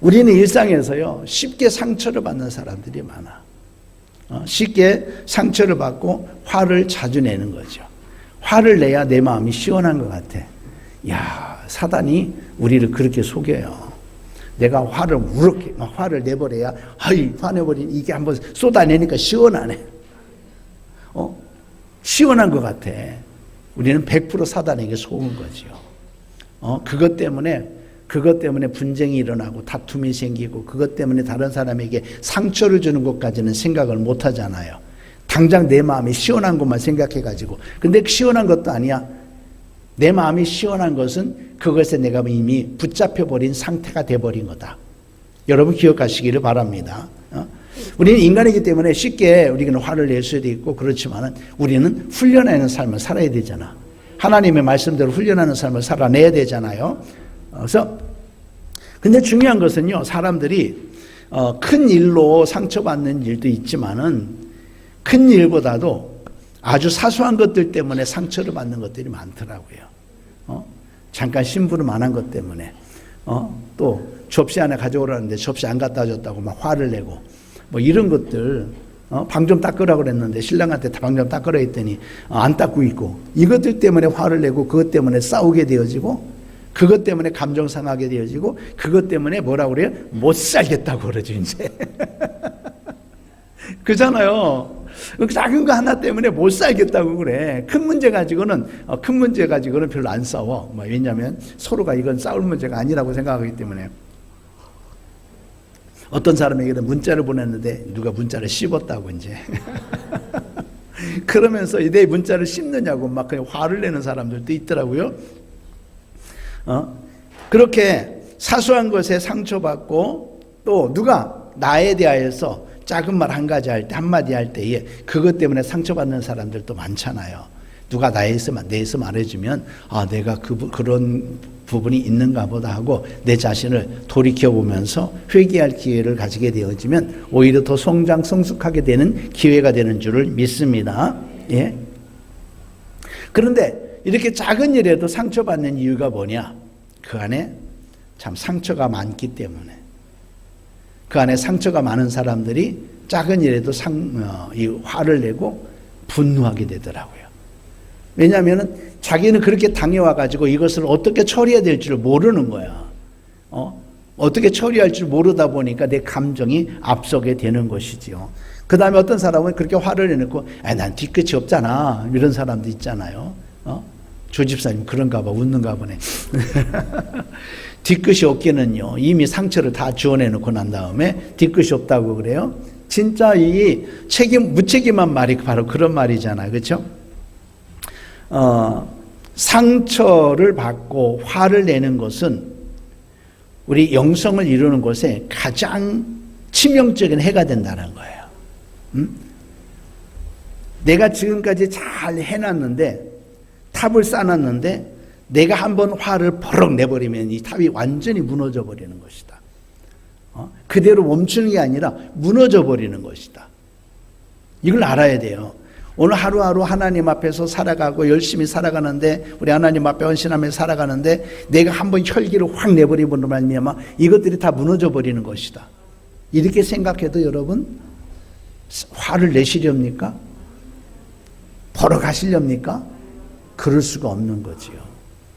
우리는 일상에서요 쉽게 상처를 받는 사람들이 많아. 쉽게 상처를 받고 화를 자주 내는 거죠. 화를 내야 내 마음이 시원한 것 같아. 야, 사단이 우리를 그렇게 속여요. 내가 화를 내버려야 화내버린 이게 한번 쏟아내니까 시원하네. 시원한 것 같아. 우리는 100% 사단에게 속은 거죠. 그것 때문에 분쟁이 일어나고 다툼이 생기고 그것 때문에 다른 사람에게 상처를 주는 것까지는 생각을 못 하잖아요. 당장 내 마음이 시원한 것만 생각해가지고. 근데 시원한 것도 아니야. 내 마음이 시원한 것은 그것에 내가 이미 붙잡혀버린 상태가 돼버린 거다. 여러분 기억하시기를 바랍니다. 우리는 인간이기 때문에 쉽게 우리는 화를 낼 수도 있고 그렇지만 우리는 훈련하는 삶을 살아야 되잖아. 하나님의 말씀대로 훈련하는 삶을 살아내야 되잖아요. 그래서 근데 중요한 것은요, 사람들이 큰 일로 상처받는 일도 있지만은 큰 일보다도 아주 사소한 것들 때문에 상처를 받는 것들이 많더라고요. 잠깐 심부름 안 한 것 때문에 또 접시 하나 가져오라는데 접시 안 갖다 줬다고 막 화를 내고 뭐 이런 것들, 방 좀 닦으라고 그랬는데 신랑한테 방 좀 닦으라 했더니 안 닦고 있고, 이것들 때문에 화를 내고 그것 때문에 싸우게 되어지고 그것 때문에 감정 상하게 되어지고 그것 때문에 뭐라고 그래요? 못 살겠다고 그러죠 이제. 그잖아요. 작은 거 하나 때문에 못 살겠다고 그래. 큰 문제 가지고는 별로 안 싸워. 왜냐하면 서로가 이건 싸울 문제가 아니라고 생각하기 때문에. 어떤 사람에게는 문자를 보냈는데 누가 문자를 씹었다고 이제. 그러면서 내 문자를 씹느냐고 막 그냥 화를 내는 사람들도 있더라고요. 그렇게 사소한 것에 상처받고 또 누가 나에 대하여서 작은 말 한 가지 할 때, 한마디 할 때에 그것 때문에 상처받는 사람들도 많잖아요. 누가 대해서 말해주면 내가 그런 부분이 있는가 보다 하고 내 자신을 돌이켜보면서 회개할 기회를 가지게 되어지면 오히려 더 성숙하게 되는 기회가 되는 줄을 믿습니다. 예. 그런데 이렇게 작은 일에도 상처받는 이유가 뭐냐? 그 안에 참 상처가 많기 때문에. 그 안에 상처가 많은 사람들이 작은 일에도 화를 내고 분노하게 되더라고요. 왜냐하면 자기는 그렇게 당해와가지고 이것을 어떻게 처리해야 될지를 모르는 거야. 어떻게 처리할 줄 모르다 보니까 내 감정이 앞서게 되는 것이지요. 그 다음에 어떤 사람은 그렇게 화를 내놓고 난 뒤끝이 없잖아 이런 사람도 있잖아요. 조 집사님 그런가 봐, 웃는가 보네. 뒤끝이 없기는요 이미 상처를 다 지원해놓고 난 다음에 뒤끝이 없다고 그래요. 진짜 이 무책임한 말이 바로 그런 말이잖아요. 그렇죠? 상처를 받고 화를 내는 것은 우리 영성을 이루는 것에 가장 치명적인 해가 된다는 거예요. 내가 지금까지 잘 해놨는데 탑을 쌓아놨는데 내가 한번 화를 버럭 내버리면 이 탑이 완전히 무너져 버리는 것이다. 그대로 멈추는 게 아니라 무너져 버리는 것이다. 이걸 알아야 돼요. 오늘 하루하루 하나님 앞에서 살아가고 열심히 살아가는데 우리 하나님 앞에 헌신하며 살아가는데 내가 한번 혈기를 확 내버리면 말미암아 이것들이 다 무너져 버리는 것이다. 이렇게 생각해도 여러분 화를 내시렵니까? 버럭 하시렵니까? 그럴 수가 없는 거지요.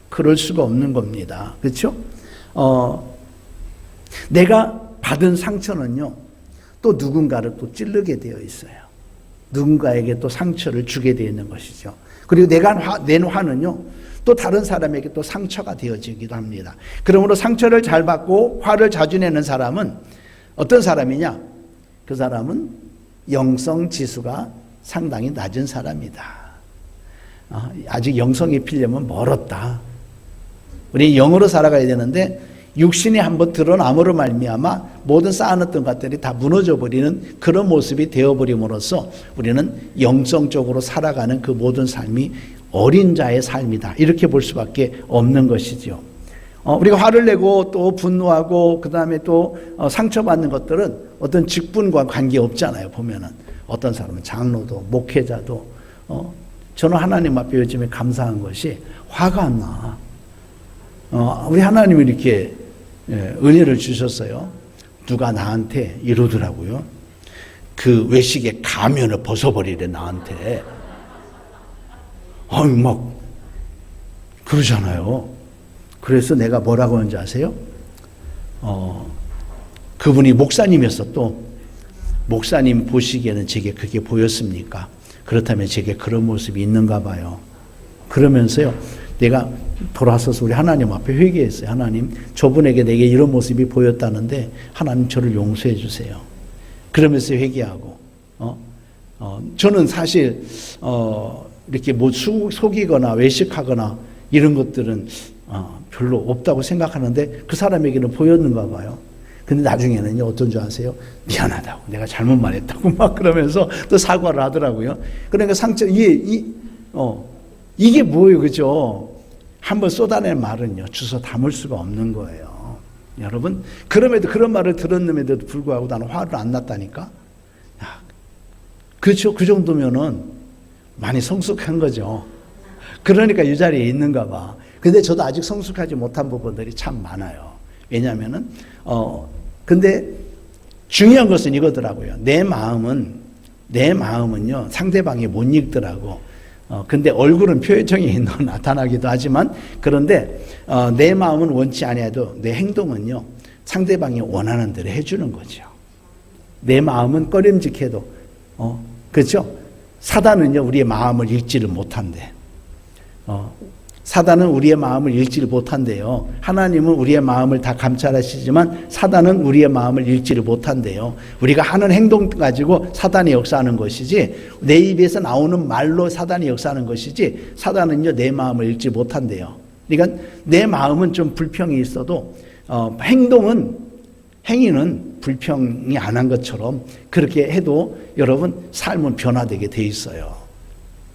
그럴 수가 없는 겁니다. 그렇죠? 내가 받은 상처는요 또 누군가를 또 찌르게 되어 있어요. 누군가에게 또 상처를 주게 되어 있는 것이죠. 그리고 내가 낸 화는요 또 다른 사람에게 또 상처가 되어지기도 합니다. 그러므로 상처를 잘 받고 화를 자주 내는 사람은 어떤 사람이냐? 그 사람은 영성 지수가 상당히 낮은 사람이다. 아직 영성이 피려면 멀었다. 우리 영으로 살아가야 되는데 육신이 한번 드러남으로 말미암아 모든 쌓아놨던 것들이 다 무너져버리는 그런 모습이 되어버림으로써 우리는 영성적으로 살아가는 그 모든 삶이 어린 자의 삶이다. 이렇게 볼 수밖에 없는 것이죠. 우리가 화를 내고 또 분노하고 그 다음에 또 상처받는 것들은 어떤 직분과 관계없잖아요. 보면은 어떤 사람은 장로도 목회자도 저는 하나님 앞에 요즘에 감사한 것이 화가 안 나. 우리 하나님이 이렇게 은혜를 주셨어요. 누가 나한테 이러더라고요. 그 외식의 가면을 벗어버리래 나한테. 막 그러잖아요. 그래서 내가 뭐라고 하는지 아세요? 그분이 목사님이었어. 또 목사님 보시기에는 제게 그게 보였습니까? 그렇다면 제게 그런 모습이 있는가 봐요. 그러면서요 내가 돌아서서 우리 하나님 앞에 회개했어요. 하나님, 저분에게 내게 이런 모습이 보였다는데 하나님 저를 용서해 주세요. 그러면서 회개하고 저는 사실 이렇게 뭐 속이거나 외식하거나 이런 것들은 별로 없다고 생각하는데 그 사람에게는 보였는가 봐요. 근데 나중에는요 어떤 줄 아세요? 미안하다고, 내가 잘못 말했다고 막 그러면서 또 사과를 하더라고요. 그러니까 상처 이게 뭐예요, 그죠? 한번 쏟아낸 말은요 주워 담을 수가 없는 거예요. 여러분, 그럼에도 그런 말을 들었음에도 불구하고 나는 화를 안 났다니까. 그렇죠? 그 정도면은 많이 성숙한 거죠. 그러니까 이 자리에 있는가 봐. 근데 저도 아직 성숙하지 못한 부분들이 참 많아요. 왜냐하면은 근데 중요한 것은 이거더라고요. 내 마음은요 상대방이 못 읽더라고. 근데 얼굴은 표정이 나타나기도 하지만, 그런데 내 마음은 원치 아니해도 내 행동은요 상대방이 원하는 대로 해주는 거죠. 내 마음은 꺼림직해도 그렇죠? 사단은요 우리의 마음을 읽지를 못한대. 사단은 우리의 마음을 읽지를 못한대요. 하나님은 우리의 마음을 다 감찰하시지만 사단은 우리의 마음을 읽지를 못한대요. 우리가 하는 행동 가지고 사단이 역사하는 것이지, 내 입에서 나오는 말로 사단이 역사하는 것이지, 사단은요 내 마음을 읽지 못한대요. 그러니까 내 마음은 좀 불평이 있어도 행위는 불평이 안 한 것처럼 그렇게 해도 여러분 삶은 변화되게 돼 있어요.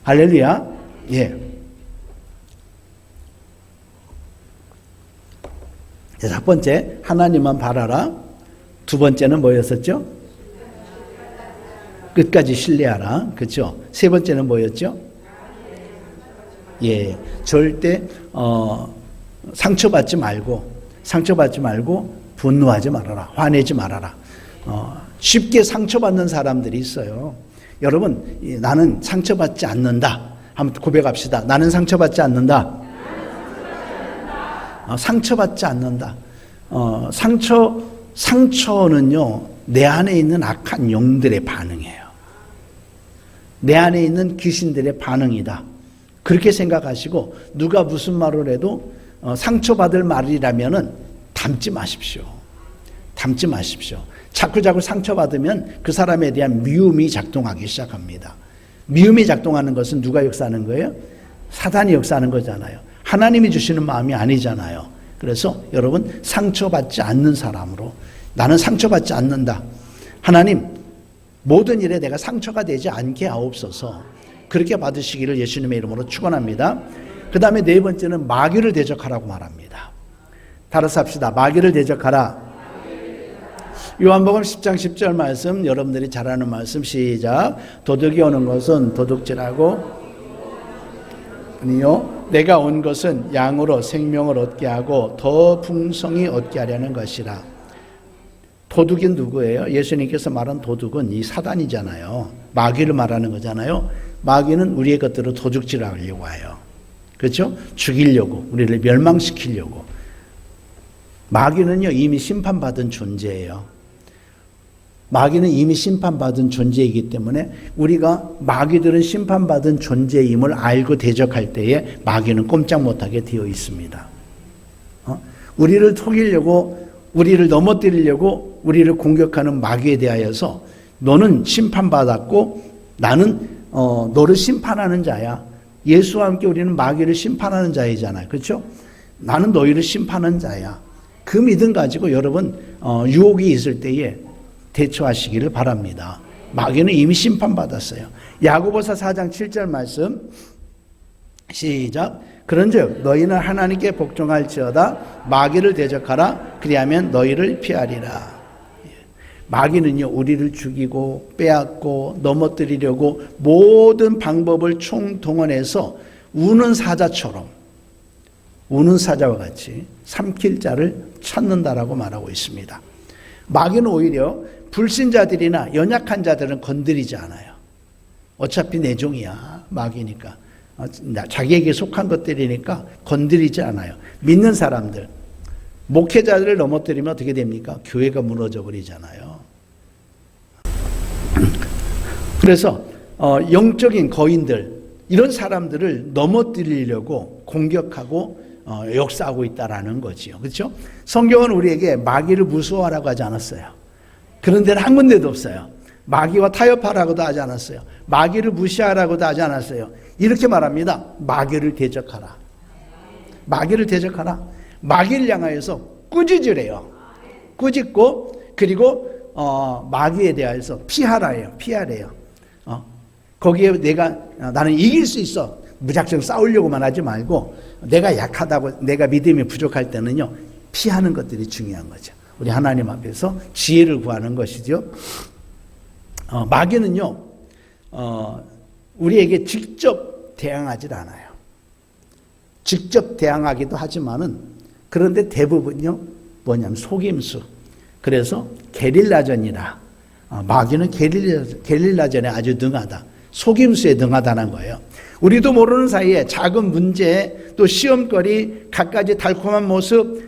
할렐루야. 예. 첫 번째, 하나님만 바라라. 두 번째는 뭐였었죠? 끝까지 신뢰하라. 그렇죠? 세 번째는 뭐였죠? 예, 절대 상처받지 말고 분노하지 말아라. 화내지 말아라. 쉽게 상처받는 사람들이 있어요. 여러분, 나는 상처받지 않는다. 한번 고백합시다. 나는 상처받지 않는다. 상처받지 않는다. 상처는요, 내 안에 있는 악한 영들의 반응이에요. 내 안에 있는 귀신들의 반응이다. 그렇게 생각하시고, 누가 무슨 말을 해도 상처받을 말이라면은 담지 마십시오. 담지 마십시오. 자꾸 상처받으면 그 사람에 대한 미움이 작동하기 시작합니다. 미움이 작동하는 것은 누가 역사하는 거예요? 사단이 역사하는 거잖아요. 하나님이 주시는 마음이 아니잖아요. 그래서 여러분, 상처받지 않는 사람으로, 나는 상처받지 않는다. 하나님, 모든 일에 내가 상처가 되지 않게 하옵소서. 그렇게 받으시기를 예수님의 이름으로 축원합니다. 그 다음에 네 번째는 마귀를 대적하라고 말합니다. 따라서 합시다. 마귀를 대적하라. 요한복음 10장 10절 말씀, 여러분들이 잘 아는 말씀, 시작. 도둑이 오는 것은 도둑질하고 아니요, 내가 온 것은 양으로 생명을 얻게 하고 더 풍성히 얻게 하려는 것이라. 도둑이 누구예요? 예수님께서 말한 도둑은 이 사단이잖아요. 마귀를 말하는 거잖아요. 마귀는 우리의 것들을 도둑질하려고 해요. 그렇죠? 죽이려고, 우리를 멸망시키려고. 마귀는요 이미 심판받은 존재예요. 마귀는 이미 심판받은 존재이기 때문에 우리가 마귀들은 심판받은 존재임을 알고 대적할 때에 마귀는 꼼짝 못하게 되어 있습니다. 우리를 속이려고, 우리를 넘어뜨리려고 우리를 공격하는 마귀에 대하여서 너는 심판받았고 나는 너를 심판하는 자야. 예수와 함께 우리는 마귀를 심판하는 자이잖아요. 그렇죠? 나는 너희를 심판하는 자야. 그 믿음 가지고 여러분 유혹이 있을 때에 대처하시기를 바랍니다. 마귀는 이미 심판받았어요. 야고보서 4장 7절 말씀 시작. 그런즉 너희는 하나님께 복종할지어다 마귀를 대적하라. 그리하면 너희를 피하리라. 마귀는요 우리를 죽이고 빼앗고 넘어뜨리려고 모든 방법을 총동원해서 우는 사자처럼, 우는 사자와 같이 삼킬 자를 찾는다라고 말하고 있습니다. 마귀는 오히려 불신자들이나 연약한 자들은 건드리지 않아요. 어차피 내 종이야. 마귀니까. 자기에게 속한 것들이니까 건드리지 않아요. 믿는 사람들, 목회자들을 넘어뜨리면 어떻게 됩니까? 교회가 무너져 버리잖아요. 그래서 영적인 거인들, 이런 사람들을 넘어뜨리려고 공격하고 역사하고 있다라는 거지요. 그렇죠? 성경은 우리에게 마귀를 무서워하라고 하지 않았어요. 그런 데는 한 군데도 없어요. 마귀와 타협하라고도 하지 않았어요. 마귀를 무시하라고도 하지 않았어요. 이렇게 말합니다. 마귀를 대적하라. 마귀를 대적하라. 마귀를 향하여서 꾸짖으래요. 꾸짖고, 그리고 마귀에 대하여서 피하라예요. 피하래요. 거기에 나는 이길 수 있어. 무작정 싸우려고만 하지 말고, 내가 약하다고, 내가 믿음이 부족할 때는요 피하는 것들이 중요한 거죠. 우리 하나님 앞에서 지혜를 구하는 것이죠. 마귀는요 우리에게 직접 대항하지 않아요. 직접 대항하기도 하지만은, 그런데 대부분요 뭐냐면 속임수. 그래서 게릴라전이라. 마귀는 게릴라전에 아주 능하다. 속임수에 능하다는 거예요. 우리도 모르는 사이에 작은 문제, 또 시험거리, 갖가지 달콤한 모습,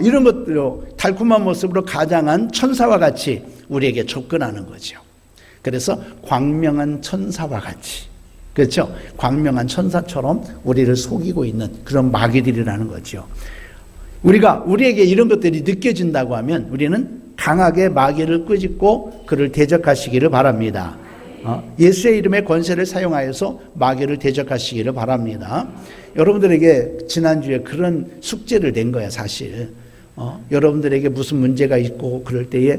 이런 것들로 달콤한 모습으로 가장한 천사와 같이 우리에게 접근하는 거죠. 그래서 광명한 천사와 같이, 그렇죠? 광명한 천사처럼 우리를 속이고 있는 그런 마귀들이라는 거죠. 우리에게 이런 것들이 느껴진다고 하면 우리는 강하게 마귀를 끄집고 그를 대적하시기를 바랍니다. 예수의 이름의 권세를 사용하여서 마귀를 대적하시기를 바랍니다. 여러분들에게 지난주에 그런 숙제를 낸 거야, 사실. 여러분들에게 무슨 문제가 있고 그럴 때에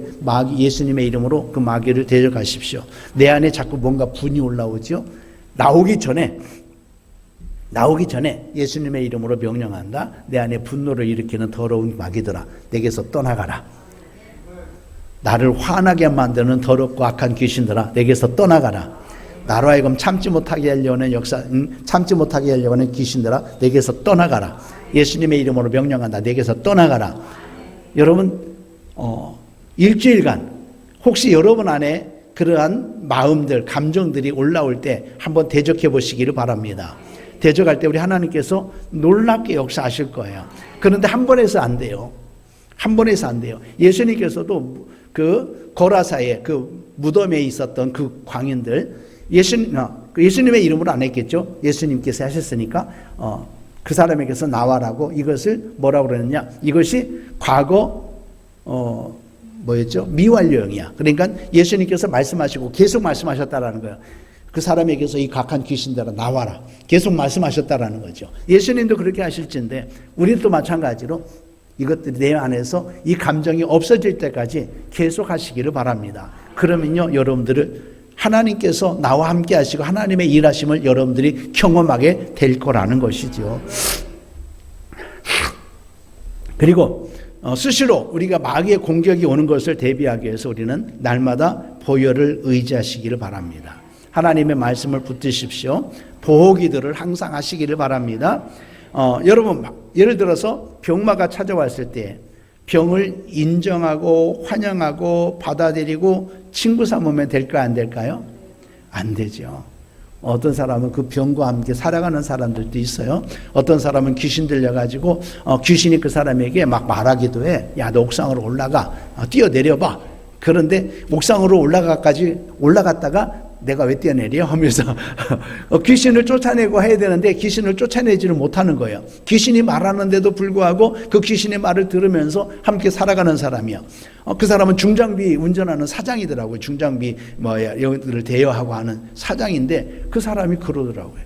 예수님의 이름으로 그 마귀를 대적하십시오. 내 안에 자꾸 뭔가 분이 올라오죠. 나오기 전에 예수님의 이름으로 명령한다. 내 안에 분노를 일으키는 더러운 마귀들아, 내게서 떠나가라. 나를 화나게 만드는 더럽고 악한 귀신들아, 내게서 떠나가라. 나로 하여금 참지 못하게 하려는 참지 못하게 하려고 하는 귀신들아, 내게서 떠나가라. 예수님의 이름으로 명령한다. 내게서 떠나가라. 여러분, 일주일간 혹시 여러분 안에 그러한 마음들, 감정들이 올라올 때 한번 대적해 보시기를 바랍니다. 대적할 때 우리 하나님께서 놀랍게 역사하실 거예요. 그런데 한 번 해서 안 돼요. 한 번 해서 안 돼요. 예수님께서도 그 고라사의 그 무덤에 있었던 그 광인들, 예수님의 이름으로 안 했겠죠. 예수님께서 하셨으니까 그 사람에게서 나와라고 이것을 뭐라고 그러느냐, 이것이 과거 뭐였죠? 미완료형이야. 그러니까 예수님께서 말씀하시고 계속 말씀하셨다라는 거예요. 그 사람에게서 이 각한 귀신들아 나와라. 계속 말씀하셨다라는 거죠. 예수님도 그렇게 하실진데 우리도 마찬가지로 이것들이 내 안에서 이 감정이 없어질 때까지 계속 하시기를 바랍니다. 그러면요, 여러분들을 하나님께서 나와 함께 하시고 하나님의 일하심을 여러분들이 경험하게 될 거라는 것이죠. 그리고 수시로 우리가 마귀의 공격이 오는 것을 대비하기 위해서 우리는 날마다 보혈을 의지하시기를 바랍니다. 하나님의 말씀을 붙드십시오. 보호기도를 항상 하시기를 바랍니다. 여러분, 예를 들어서 병마가 찾아왔을 때 병을 인정하고 환영하고 받아들이고 친구 삼으면 될까요? 안 될까요? 안 되죠. 어떤 사람은 그 병과 함께 살아가는 사람들도 있어요. 어떤 사람은 귀신 들려가지고 귀신이 그 사람에게 막 말하기도 해. 야, 너 옥상으로 올라가. 뛰어내려봐. 그런데 옥상으로 올라갔다가 내가 왜 뛰어내려? 하면서 귀신을 쫓아내고 해야 되는데 귀신을 쫓아내지를 못하는 거예요. 귀신이 말하는데도 불구하고 그 귀신의 말을 들으면서 함께 살아가는 사람이야. 그 사람은 중장비 운전하는 사장이더라고요. 중장비 이것들을 대여하고 하는 사장인데 그 사람이 그러더라고요.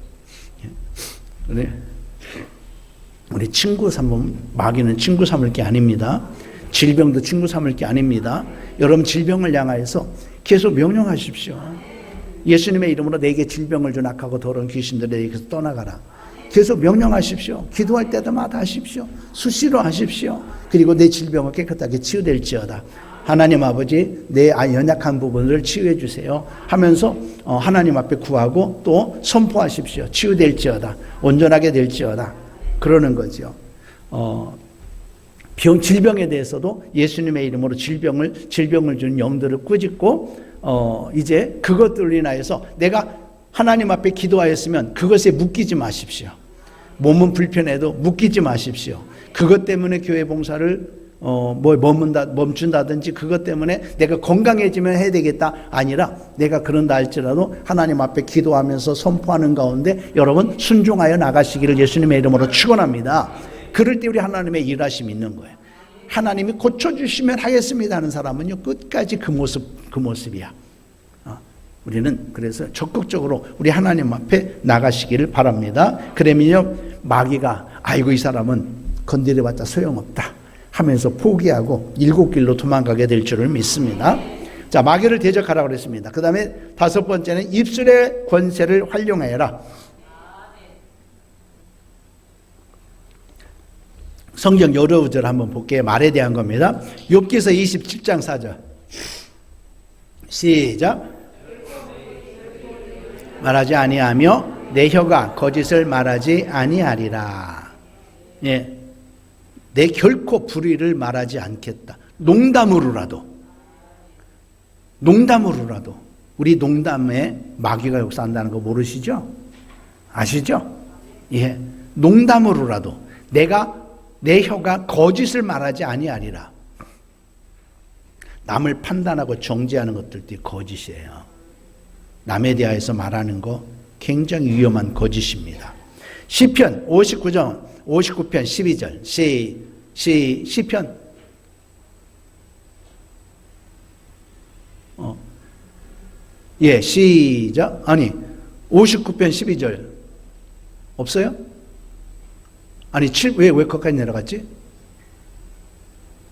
우리 친구 삼으면 마귀는 친구 삼을 게 아닙니다. 질병도 친구 삼을 게 아닙니다. 여러분, 질병을 향하여서 계속 명령하십시오. 예수님의 이름으로 내게 질병을 준 악하고 더러운 귀신들에게서 떠나가라. 계속 명령하십시오. 기도할 때마다 하십시오. 수시로 하십시오. 그리고 내 질병을 깨끗하게 치유될지어다. 하나님 아버지, 내 연약한 부분을 치유해 주세요 하면서 하나님 앞에 구하고 또 선포하십시오. 치유될지어다. 온전하게 될지어다. 그러는 거죠. 질병에 대해서도 예수님의 이름으로 질병을 준 영들을 꾸짖고 이제 그것들로 인하여서 내가 하나님 앞에 기도하였으면 그것에 묶이지 마십시오. 몸은 불편해도 묶이지 마십시오. 그것 때문에 교회 봉사를 멈춘다든지 그것 때문에 내가 건강해지면 해야 되겠다 아니라 내가 그런다 할지라도 하나님 앞에 기도하면서 선포하는 가운데 여러분 순종하여 나가시기를 예수님의 이름으로 축원합니다. 그럴 때 우리 하나님의 일하심이 있는 거예요. 하나님이 고쳐주시면 하겠습니다 하는 사람은요 끝까지 그 모습이야. 우리는 그래서 적극적으로 우리 하나님 앞에 나가시기를 바랍니다. 그러면요 마귀가 아이고 이 사람은 건드려봤자 소용없다 하면서 포기하고 일곱 길로 도망가게 될 줄을 믿습니다. 자, 마귀를 대적하라고 그랬습니다. 그 다음에 다섯 번째는 입술의 권세를 활용하여라. 성경 여러 구절 한번 볼게요. 말에 대한 겁니다. 욥기서 27장 4절 시작. 말하지 아니하며 내 혀가 거짓을 말하지 아니하리라. 예, 내 결코 불의를 말하지 않겠다. 농담으로라도 우리 농담에 마귀가 역사한다는 거 모르시죠? 아시죠? 예. 농담으로라도 내 혀가 거짓을 말하지 아니하리라. 남을 판단하고 정죄하는 것들도 거짓이에요. 남에 대하여서 말하는 거 굉장히 위험한 거짓입니다. 시편 59편 12절 시편 시작. 59편 12절 없어요? 왜 거기까지 내려갔지?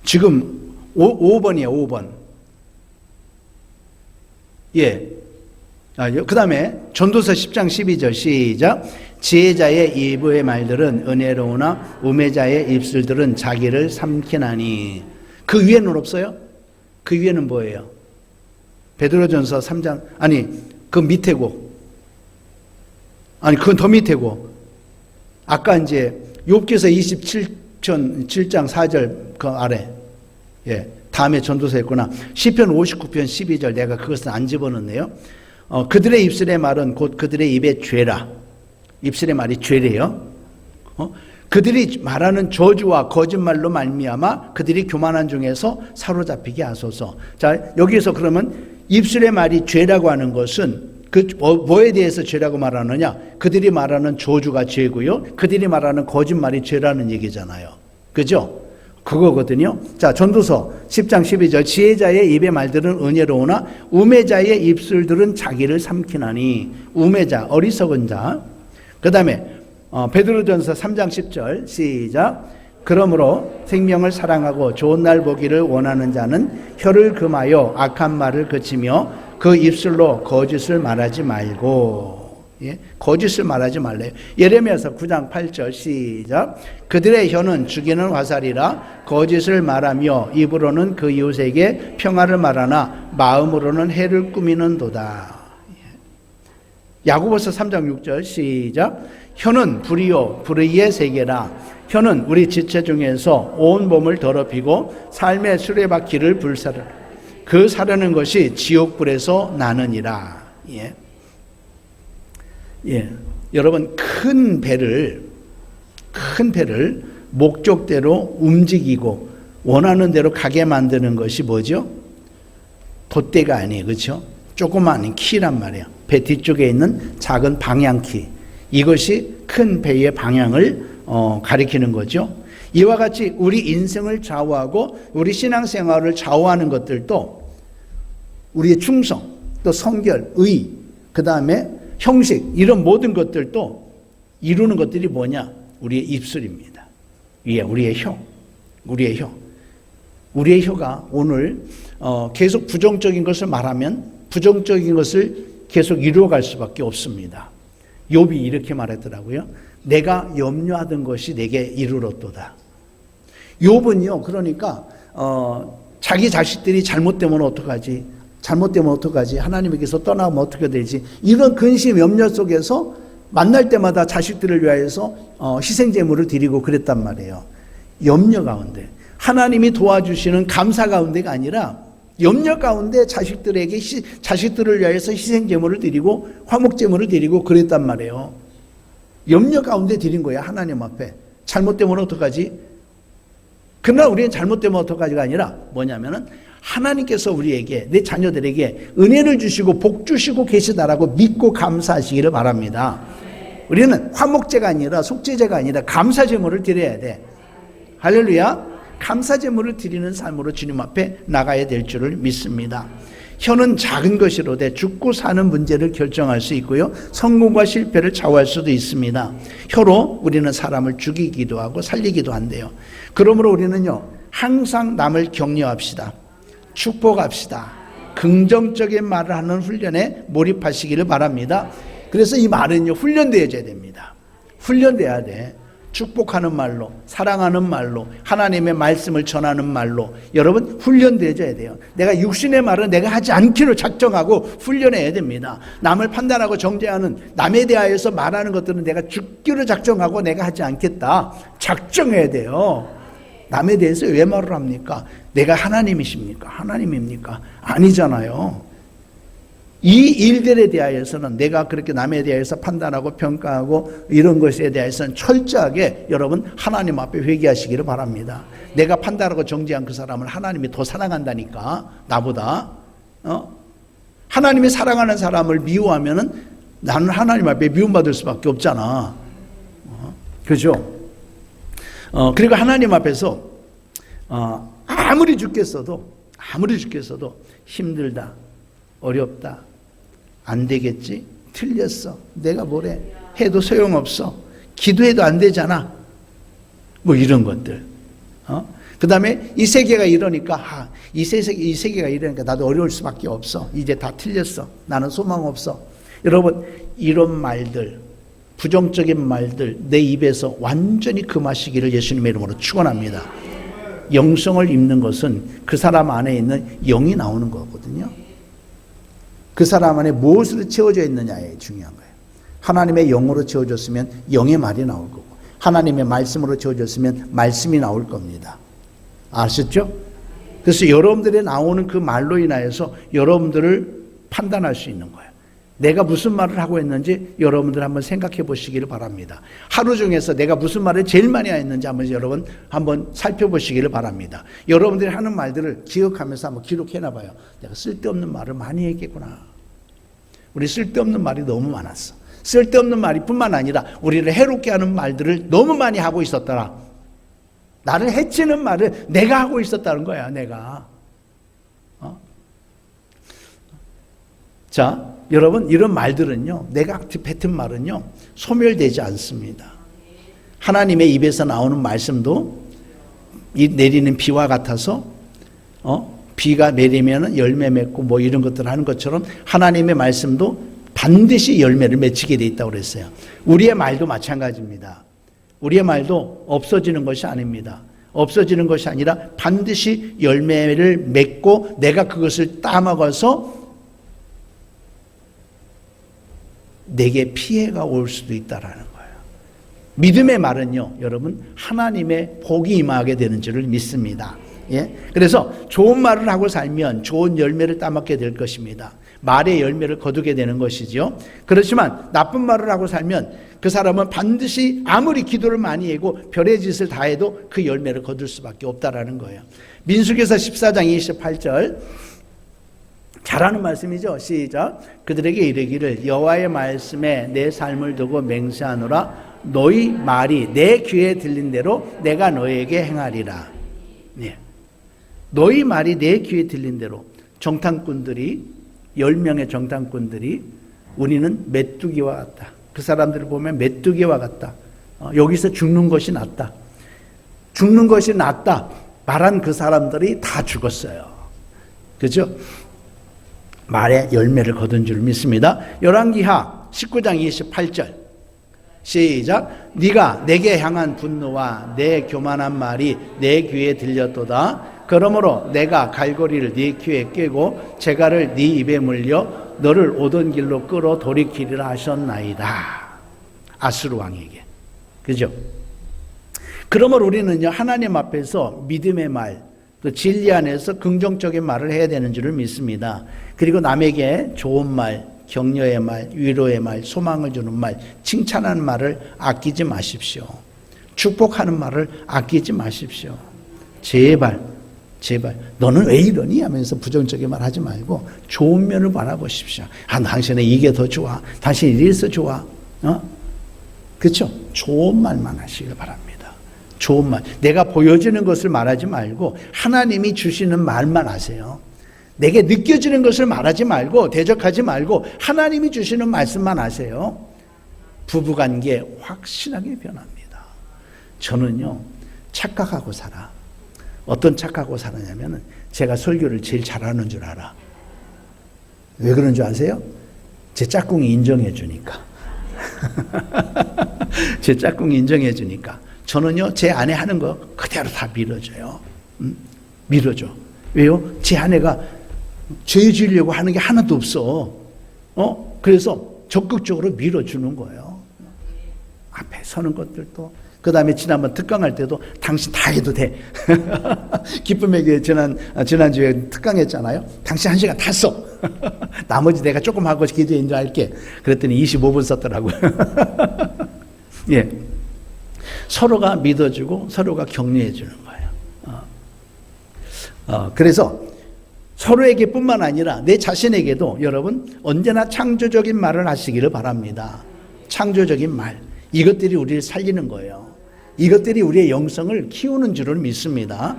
지금 5번이에요. 5번. 예. 그 다음에 전도서 10장 12절 시작. 지혜자의 입의 말들은 은혜로우나 우매자의 입술들은 자기를 삼키나니. 그 위에는 없어요? 그 위에는 뭐예요? 베드로전서 3장 그 밑에고 그건 더 밑에고 아까 이제 욥기서 27장 4절 그 아래 다음에 전도서 했구나. 시편 59편 12절 내가 그것은 안 집어넣네요. 그들의 입술의 말은 곧 그들의 입의 죄라. 입술의 말이 죄래요. 그들이 말하는 저주와 거짓말로 말미암아 그들이 교만한 중에서 사로잡히게 하소서. 자, 여기에서 그러면 입술의 말이 죄라고 하는 것은 뭐에 대해서 죄라고 말하느냐? 그들이 말하는 저주가 죄고요. 그들이 말하는 거짓말이 죄라는 얘기잖아요. 그죠? 그거거든요. 자, 전도서 10장 12절 지혜자의 입의 말들은 은혜로우나 우매자의 입술들은 자기를 삼키나니. 우매자, 어리석은 자. 그 다음에 베드로전서 3장 10절 시작. 그러므로 생명을 사랑하고 좋은 날 보기를 원하는 자는 혀를 금하여 악한 말을 그치며 그 입술로 거짓을 말하지 말고. 거짓을 말하지 말래요. 예레미야서 9장 8절 시작. 그들의 혀는 죽이는 화살이라 거짓을 말하며 입으로는 그 이웃에게 평화를 말하나 마음으로는 해를 꾸미는도다. 야고보서 3장 6절 시작. 혀는 불이요 불의의 세계라. 혀는 우리 지체 중에서 온 몸을 더럽히고 삶의 수레바퀴를 불사르. 그 사르는 것이 지옥불에서 나느니라. 여러분 큰 배를 목적대로 움직이고 원하는 대로 가게 만드는 것이 뭐죠? 돛대가 아니에요. 그렇죠? 조그마한 키란 말이에요. 배 뒤쪽에 있는 작은 방향키. 이것이 큰 배의 방향을 가리키는 거죠. 이와 같이 우리 인생을 좌우하고 우리 신앙생활을 좌우하는 것들도 우리의 충성, 또 성결, 의, 그 다음에 형식, 이런 모든 것들도 이루는 것들이 뭐냐? 우리의 입술입니다. 우리의 혀. 우리의 혀가 오늘 계속 부정적인 것을 말하면 부정적인 것을 계속 이루어갈 수밖에 없습니다. 욥이 이렇게 말했더라고요. 내가 염려하던 것이 내게 이르렀도다. 욥은요, 그러니까 자기 자식들이 잘못되면 어떡하지? 하나님에게서 떠나면 어떻게 되지? 이런 근심, 염려 속에서 만날 때마다 자식들을 위하여서 희생제물을 드리고 그랬단 말이에요. 염려 가운데 하나님이 도와주시는 감사 가운데가 아니라 염려 가운데 자식들을 위하여서 희생제물을 드리고 화목제물을 드리고 그랬단 말이에요. 염려 가운데 드린 거야, 하나님 앞에. 잘못되면 어떡하지? 그러나 우리는 잘못되면 어떡하지가 아니라 뭐냐면은 하나님께서 우리에게, 내 자녀들에게 은혜를 주시고 복 주시고 계시다라고 믿고 감사하시기를 바랍니다. 우리는 화목제가 아니라 속죄제가 아니라 감사제물을 드려야 돼. 할렐루야. 감사제물을 드리는 삶으로 주님 앞에 나가야 될 줄을 믿습니다. 혀는 작은 것이로되 죽고 사는 문제를 결정할 수 있고요, 성공과 실패를 좌우할 수도 있습니다. 혀로 우리는 사람을 죽이기도 하고 살리기도 한대요. 그러므로 우리는요, 항상 남을 격려합시다. 축복합시다. 긍정적인 말을 하는 훈련에 몰입하시기를 바랍니다. 그래서 이 말은요, 훈련되어야 됩니다. 훈련돼야 돼. 축복하는 말로, 사랑하는 말로, 하나님의 말씀을 전하는 말로 여러분 훈련되어야 돼요. 내가 육신의 말은 내가 하지 않기로 작정하고 훈련해야 됩니다. 남을 판단하고 정죄하는, 남에 대하여서 말하는 것들은 내가 죽기로 작정하고 내가 하지 않겠다. 작정해야 돼요. 남에 대해서 왜 말을 합니까? 내가 하나님이십니까? 하나님입니까? 아니잖아요. 이 일들에 대하여서는 내가 그렇게 남에 대해서 판단하고 평가하고 이런 것에 대해서는 철저하게 여러분 하나님 앞에 회개하시기를 바랍니다. 내가 판단하고 정죄한 그 사람을 하나님이 더 사랑한다니까, 나보다. 하나님이 사랑하는 사람을 미워하면은 나는 하나님 앞에 미움받을 수밖에 없잖아. 그죠? 그리고 하나님 앞에서 아무리 죽겠어도 힘들다, 어렵다, 안 되겠지, 틀렸어, 내가 뭐래 해도 소용없어, 기도해도 안 되잖아, 뭐 이런 것들. 그 다음에 이 세계가 이러니까 이 세계가 이러니까 나도 어려울 수밖에 없어, 이제 다 틀렸어, 나는 소망 없어. 여러분, 이런 말들, 부정적인 말들 내 입에서 완전히 금하시기를 예수님의 이름으로 축원합니다. 영성을 입는 것은 그 사람 안에 있는 영이 나오는 거거든요. 그 사람 안에 무엇으로 채워져 있느냐에 중요한 거예요. 하나님의 영으로 채워졌으면 영의 말이 나올 거고, 하나님의 말씀으로 채워졌으면 말씀이 나올 겁니다. 아셨죠? 그래서 여러분들이 나오는 그 말로 인하여서 여러분들을 판단할 수 있는 거예요. 내가 무슨 말을 하고 있는지 여러분들 한번 생각해 보시기를 바랍니다. 하루 중에서 내가 무슨 말을 제일 많이 했는지 여러분 한번 살펴보시기를 바랍니다. 여러분들이 하는 말들을 기억하면서 한번 기록해 놔봐요. 내가 쓸데없는 말을 많이 했겠구나. 우리 쓸데없는 말이 너무 많았어. 쓸데없는 말이 뿐만 아니라 우리를 해롭게 하는 말들을 너무 많이 하고 있었더라. 나를 해치는 말을 내가 하고 있었다는 거야, 내가. 자, 여러분, 이런 말들은요, 내가 뱉은 말은요, 소멸되지 않습니다. 하나님의 입에서 나오는 말씀도 내리는 비와 같아서, 비가 내리면 열매 맺고 뭐 이런 것들 하는 것처럼 하나님의 말씀도 반드시 열매를 맺히게 돼 있다고 그랬어요. 우리의 말도 마찬가지입니다. 우리의 말도 없어지는 것이 아닙니다. 없어지는 것이 아니라 반드시 열매를 맺고 내가 그것을 따먹어서 내게 피해가 올 수도 있다라는 거예요. 믿음의 말은요, 여러분, 하나님의 복이 임하게 되는 줄을 믿습니다. 예? 그래서 좋은 말을 하고 살면 좋은 열매를 따먹게 될 것입니다. 말의 열매를 거두게 되는 것이죠. 그렇지만 나쁜 말을 하고 살면 그 사람은 반드시 아무리 기도를 많이 하고 별의 짓을 다 해도 그 열매를 거둘 수밖에 없다라는 거예요. 민수기서 14장 28절 잘하는 말씀이죠. 시작. 그들에게 이르기를 여호와의 말씀에 내 삶을 두고 맹세하노라. 너희 말이 내 귀에 들린 대로 내가 너에게 행하리라. 네. 너희 말이 내 귀에 들린 대로. 정탐꾼들이 10명의 정탐꾼들이 우리는 메뚜기와 같다. 그 사람들을 보면 메뚜기와 같다. 여기서 죽는 것이 낫다. 죽는 것이 낫다 말한 그 사람들이 다 죽었어요. 그죠? 말에 열매를 거둔 줄 믿습니다. 열왕기하 19장 28절 시작. 네가 내게 향한 분노와 내 교만한 말이 내 귀에 들렸도다. 그러므로 내가 갈고리를 네 귀에 꿰고 재갈을 네 입에 물려 너를 오던 길로 끌어 돌이키리라 하셨나이다. 아수르 왕에게. 그죠? 그러므로 우리는요, 하나님 앞에서 믿음의 말, 또 진리 안에서 긍정적인 말을 해야 되는 줄을 믿습니다. 그리고 남에게 좋은 말, 격려의 말, 위로의 말, 소망을 주는 말, 칭찬하는 말을 아끼지 마십시오. 축복하는 말을 아끼지 마십시오. 제발 너는 왜 이러니 하면서 부정적인 말 하지 말고 좋은 면을 바라보십시오. 당신은 이게 더 좋아, 당신이 이래서 좋아, 그렇죠? 좋은 말만 하시길 바랍니다. 좋은 말, 내가 보여지는 것을 말하지 말고 하나님이 주시는 말만 하세요. 내게 느껴지는 것을 말하지 말고 대적하지 말고 하나님이 주시는 말씀만 하세요. 부부관계 확실하게 변합니다. 저는요, 착각하고 살아. 어떤 착각하고 살았냐면 제가 설교를 제일 잘하는 줄 알아. 왜 그런 줄 아세요? 제 짝꿍이 인정해 주니까. 제 짝꿍이 인정해 주니까. 저는요, 제 아내 하는 거 그대로 다 밀어줘요. 밀어줘. 왜요? 제 아내가 죄 지으려고 하는 게 하나도 없어. 그래서 적극적으로 밀어주는 거예요. 앞에 서는 것들도. 그 다음에 지난번 특강할 때도 당신 다 해도 돼. 기쁨의 교회 지난주에 특강했잖아요. 당신 1시간 다 써. 나머지 내가 조금 하고 기도 인정할게. 그랬더니 25분 썼더라고요. 예. 서로가 믿어주고 서로가 격려해 주는 거예요. 그래서 서로에게 뿐만 아니라 내 자신에게도 여러분 언제나 창조적인 말을 하시기를 바랍니다. 창조적인 말. 이것들이 우리를 살리는 거예요. 이것들이 우리의 영성을 키우는 줄을 믿습니다.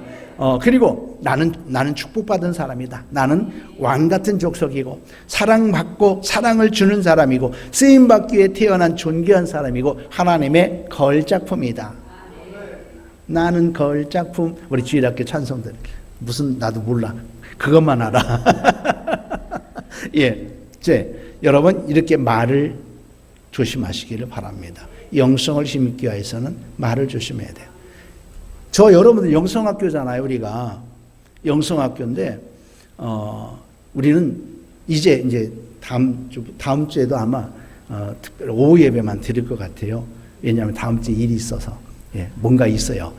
그리고 나는 축복받은 사람이다. 나는 왕 같은 족속이고 사랑받고 사랑을 주는 사람이고 쓰임받기 위해 태어난 존귀한 사람이고 하나님의 걸작품이다. 나는 걸작품. 우리 주일학교 찬송들 무슨 나도 몰라. 그것만 알아. 예, 여러분 이렇게 말을 조심하시기를 바랍니다. 영성을 힘입기 위해서는 말을 조심해야 돼요. 여러분들 영성학교잖아요. 우리가 영성학교인데 우리는 이제 다음 주에도 아마 특별 오후 예배만 드릴 것 같아요. 왜냐하면 다음 주에 일이 있어서. 예, 뭔가 있어요.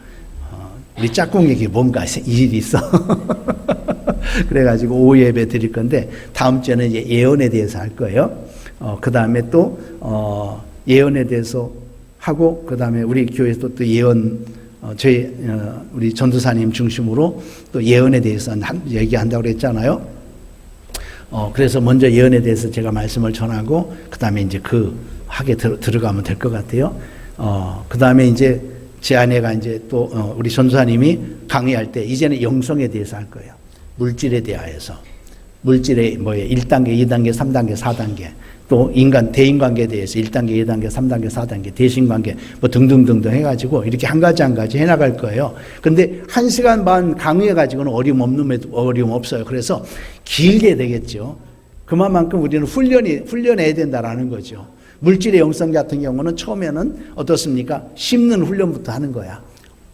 우리 짝꿍에게 뭔가 일이 있어. 그래가지고 오후 예배 드릴 건데 다음 주에는 이제 예언에 대해서 할 거예요. 그 다음에 또 예언에 대해서 하고 그 다음에 우리 교회에서 또 예언 우리 전도사님 중심으로 또 예언에 대해서 얘기한다고 그랬잖아요. 그래서 먼저 예언에 대해서 제가 말씀을 전하고 그 다음에 이제 그 학에 들어가면 될 것 같아요. 그 다음에 이제 제 아내가 이제 또 우리 전도사님이 강의할 때 이제는 영성에 대해서 할 거예요. 물질에 대하여서. 물질의 1단계, 2단계, 3단계, 4단계. 또 대인관계에 대해서 1단계, 2단계, 3단계, 4단계, 대신관계 등등등등 해가지고 이렇게 한 가지 해나갈 거예요. 근데 1시간 반 강의해가지고는 어려움 없어요. 그래서 길게 되겠죠. 그만큼 우리는 훈련해야 된다라는 거죠. 물질의 영성 같은 경우는 처음에는 어떻습니까? 심는 훈련부터 하는 거야.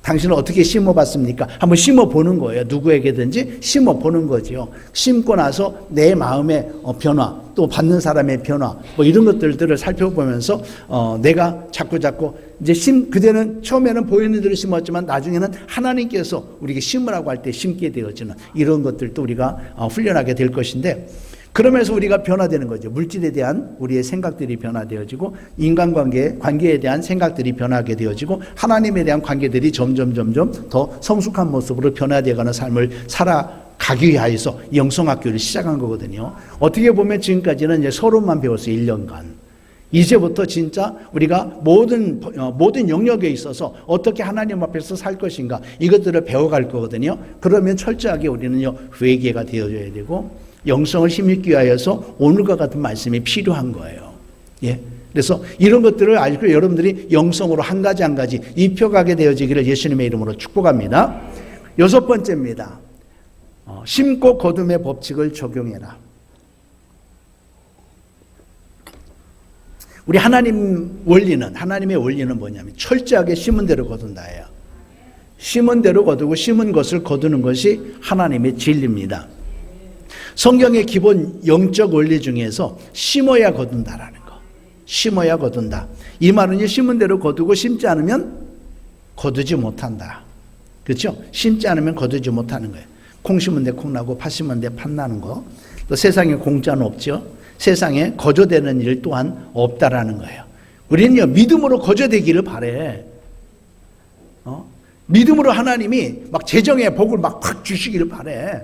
당신은 어떻게 심어봤습니까? 한번 심어보는 거예요. 누구에게든지 심어보는 거죠. 심고 나서 내 마음의 변화, 또 받는 사람의 변화, 이런 것들을 살펴보면서 내가 자꾸 이제 그때는 처음에는 보이는 대로 심었지만 나중에는 하나님께서 우리에게 심으라고 할 때 심게 되어지는 이런 것들도 우리가 훈련하게 될 것인데 그러면서 우리가 변화되는 거죠. 물질에 대한 우리의 생각들이 변화되어지고 관계에 대한 생각들이 변하게 되어지고 하나님에 대한 관계들이 점점 더 성숙한 모습으로 변화되어가는 삶을 살아가기 위하여서 영성학교를 시작한 거거든요. 어떻게 보면 지금까지는 이제 서론만 배웠어요. 1년간. 이제부터 진짜 우리가 모든 영역에 있어서 어떻게 하나님 앞에서 살 것인가 이것들을 배워갈 거거든요. 그러면 철저하게 우리는요 회개가 되어져야 되고 영성을 힘입기 위하여서 오늘과 같은 말씀이 필요한 거예요. 예. 그래서 이런 것들을 알고 여러분들이 영성으로 한 가지 입혀가게 되어지기를 예수님의 이름으로 축복합니다. 6번째입니다. 심고 거둠의 법칙을 적용해라. 우리 하나님의 원리는 뭐냐면 철저하게 심은 대로 거둔다예요. 심은 대로 거두고 심은 것을 거두는 것이 하나님의 진리입니다. 성경의 기본 영적 원리 중에서 심어야 거둔다라는 거. 심어야 거둔다. 이 말은 심은 대로 거두고 심지 않으면 거두지 못한다. 그렇죠? 심지 않으면 거두지 못하는 거예요. 콩 심은 데 콩 나고 팥 심은 데 팥 나는 거. 또 세상에 공짜는 없죠. 세상에 거저되는 일 또한 없다라는 거예요. 우리는요 믿음으로 거저되기를 바래. 믿음으로 하나님이 막 재정의 복을 막 확 주시기를 바래.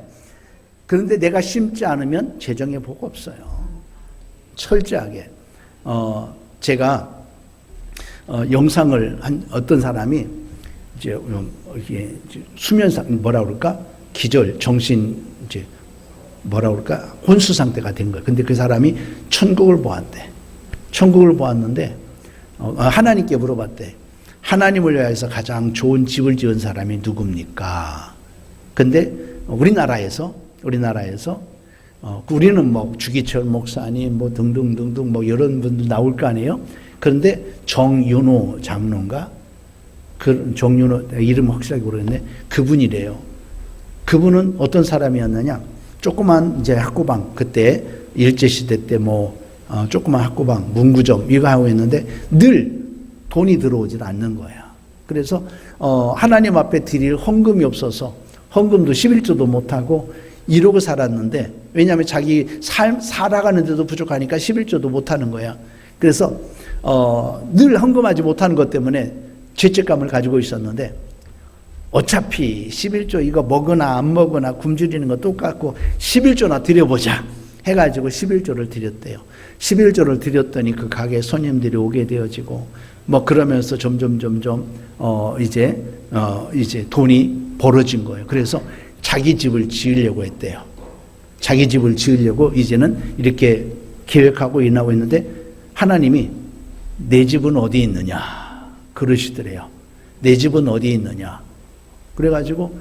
그런데 내가 심지 않으면 재정의 복 없어요. 철저하게. 제가 영상을 한 어떤 사람이 이제 수면상 뭐라 그럴까? 기절, 정신 이제 뭐라 그럴까? 혼수 상태가 된 거예요. 근데 그 사람이 천국을 보았대. 천국을 보았는데 하나님께 물어봤대. 하나님을 위해서 가장 좋은 집을 지은 사람이 누굽니까? 근데 우리나라에서 우리는 주기철 목사님 등등등등 이런 분들 나올 거 아니에요? 그런데 정윤호 장로인가? 정윤호 이름 확실하게 모르겠네. 그분이래요. 그분은 어떤 사람이었느냐? 조그만 이제 학고방 그때 일제시대 때 조그만 학고방 문구점 이거 하고 있는데 늘 돈이 들어오질 않는 거야. 그래서 하나님 앞에 드릴 헌금이 없어서 헌금도 11조도 못하고 이러고 살았는데 왜냐하면 자기 삶 살아가는데도 부족하니까 11조도 못하는 거야. 그래서 늘 헌금하지 못하는 것 때문에 죄책감을 가지고 있었는데 어차피 11조 이거 먹으나 안 먹으나 굶주리는 거 똑같고 11조나 드려보자 해가지고 11조를 드렸대요. 11조를 드렸더니 그 가게에 손님들이 오게 되어지고 뭐 그러면서 점점 이제 돈이 벌어진 거예요. 그래서 자기 집을 지으려고 했대요. 자기 집을 지으려고 이제는 이렇게 계획하고 일하고 있는데 하나님이 내 집은 어디 있느냐 그러시더래요. 내 집은 어디 있느냐. 그래가지고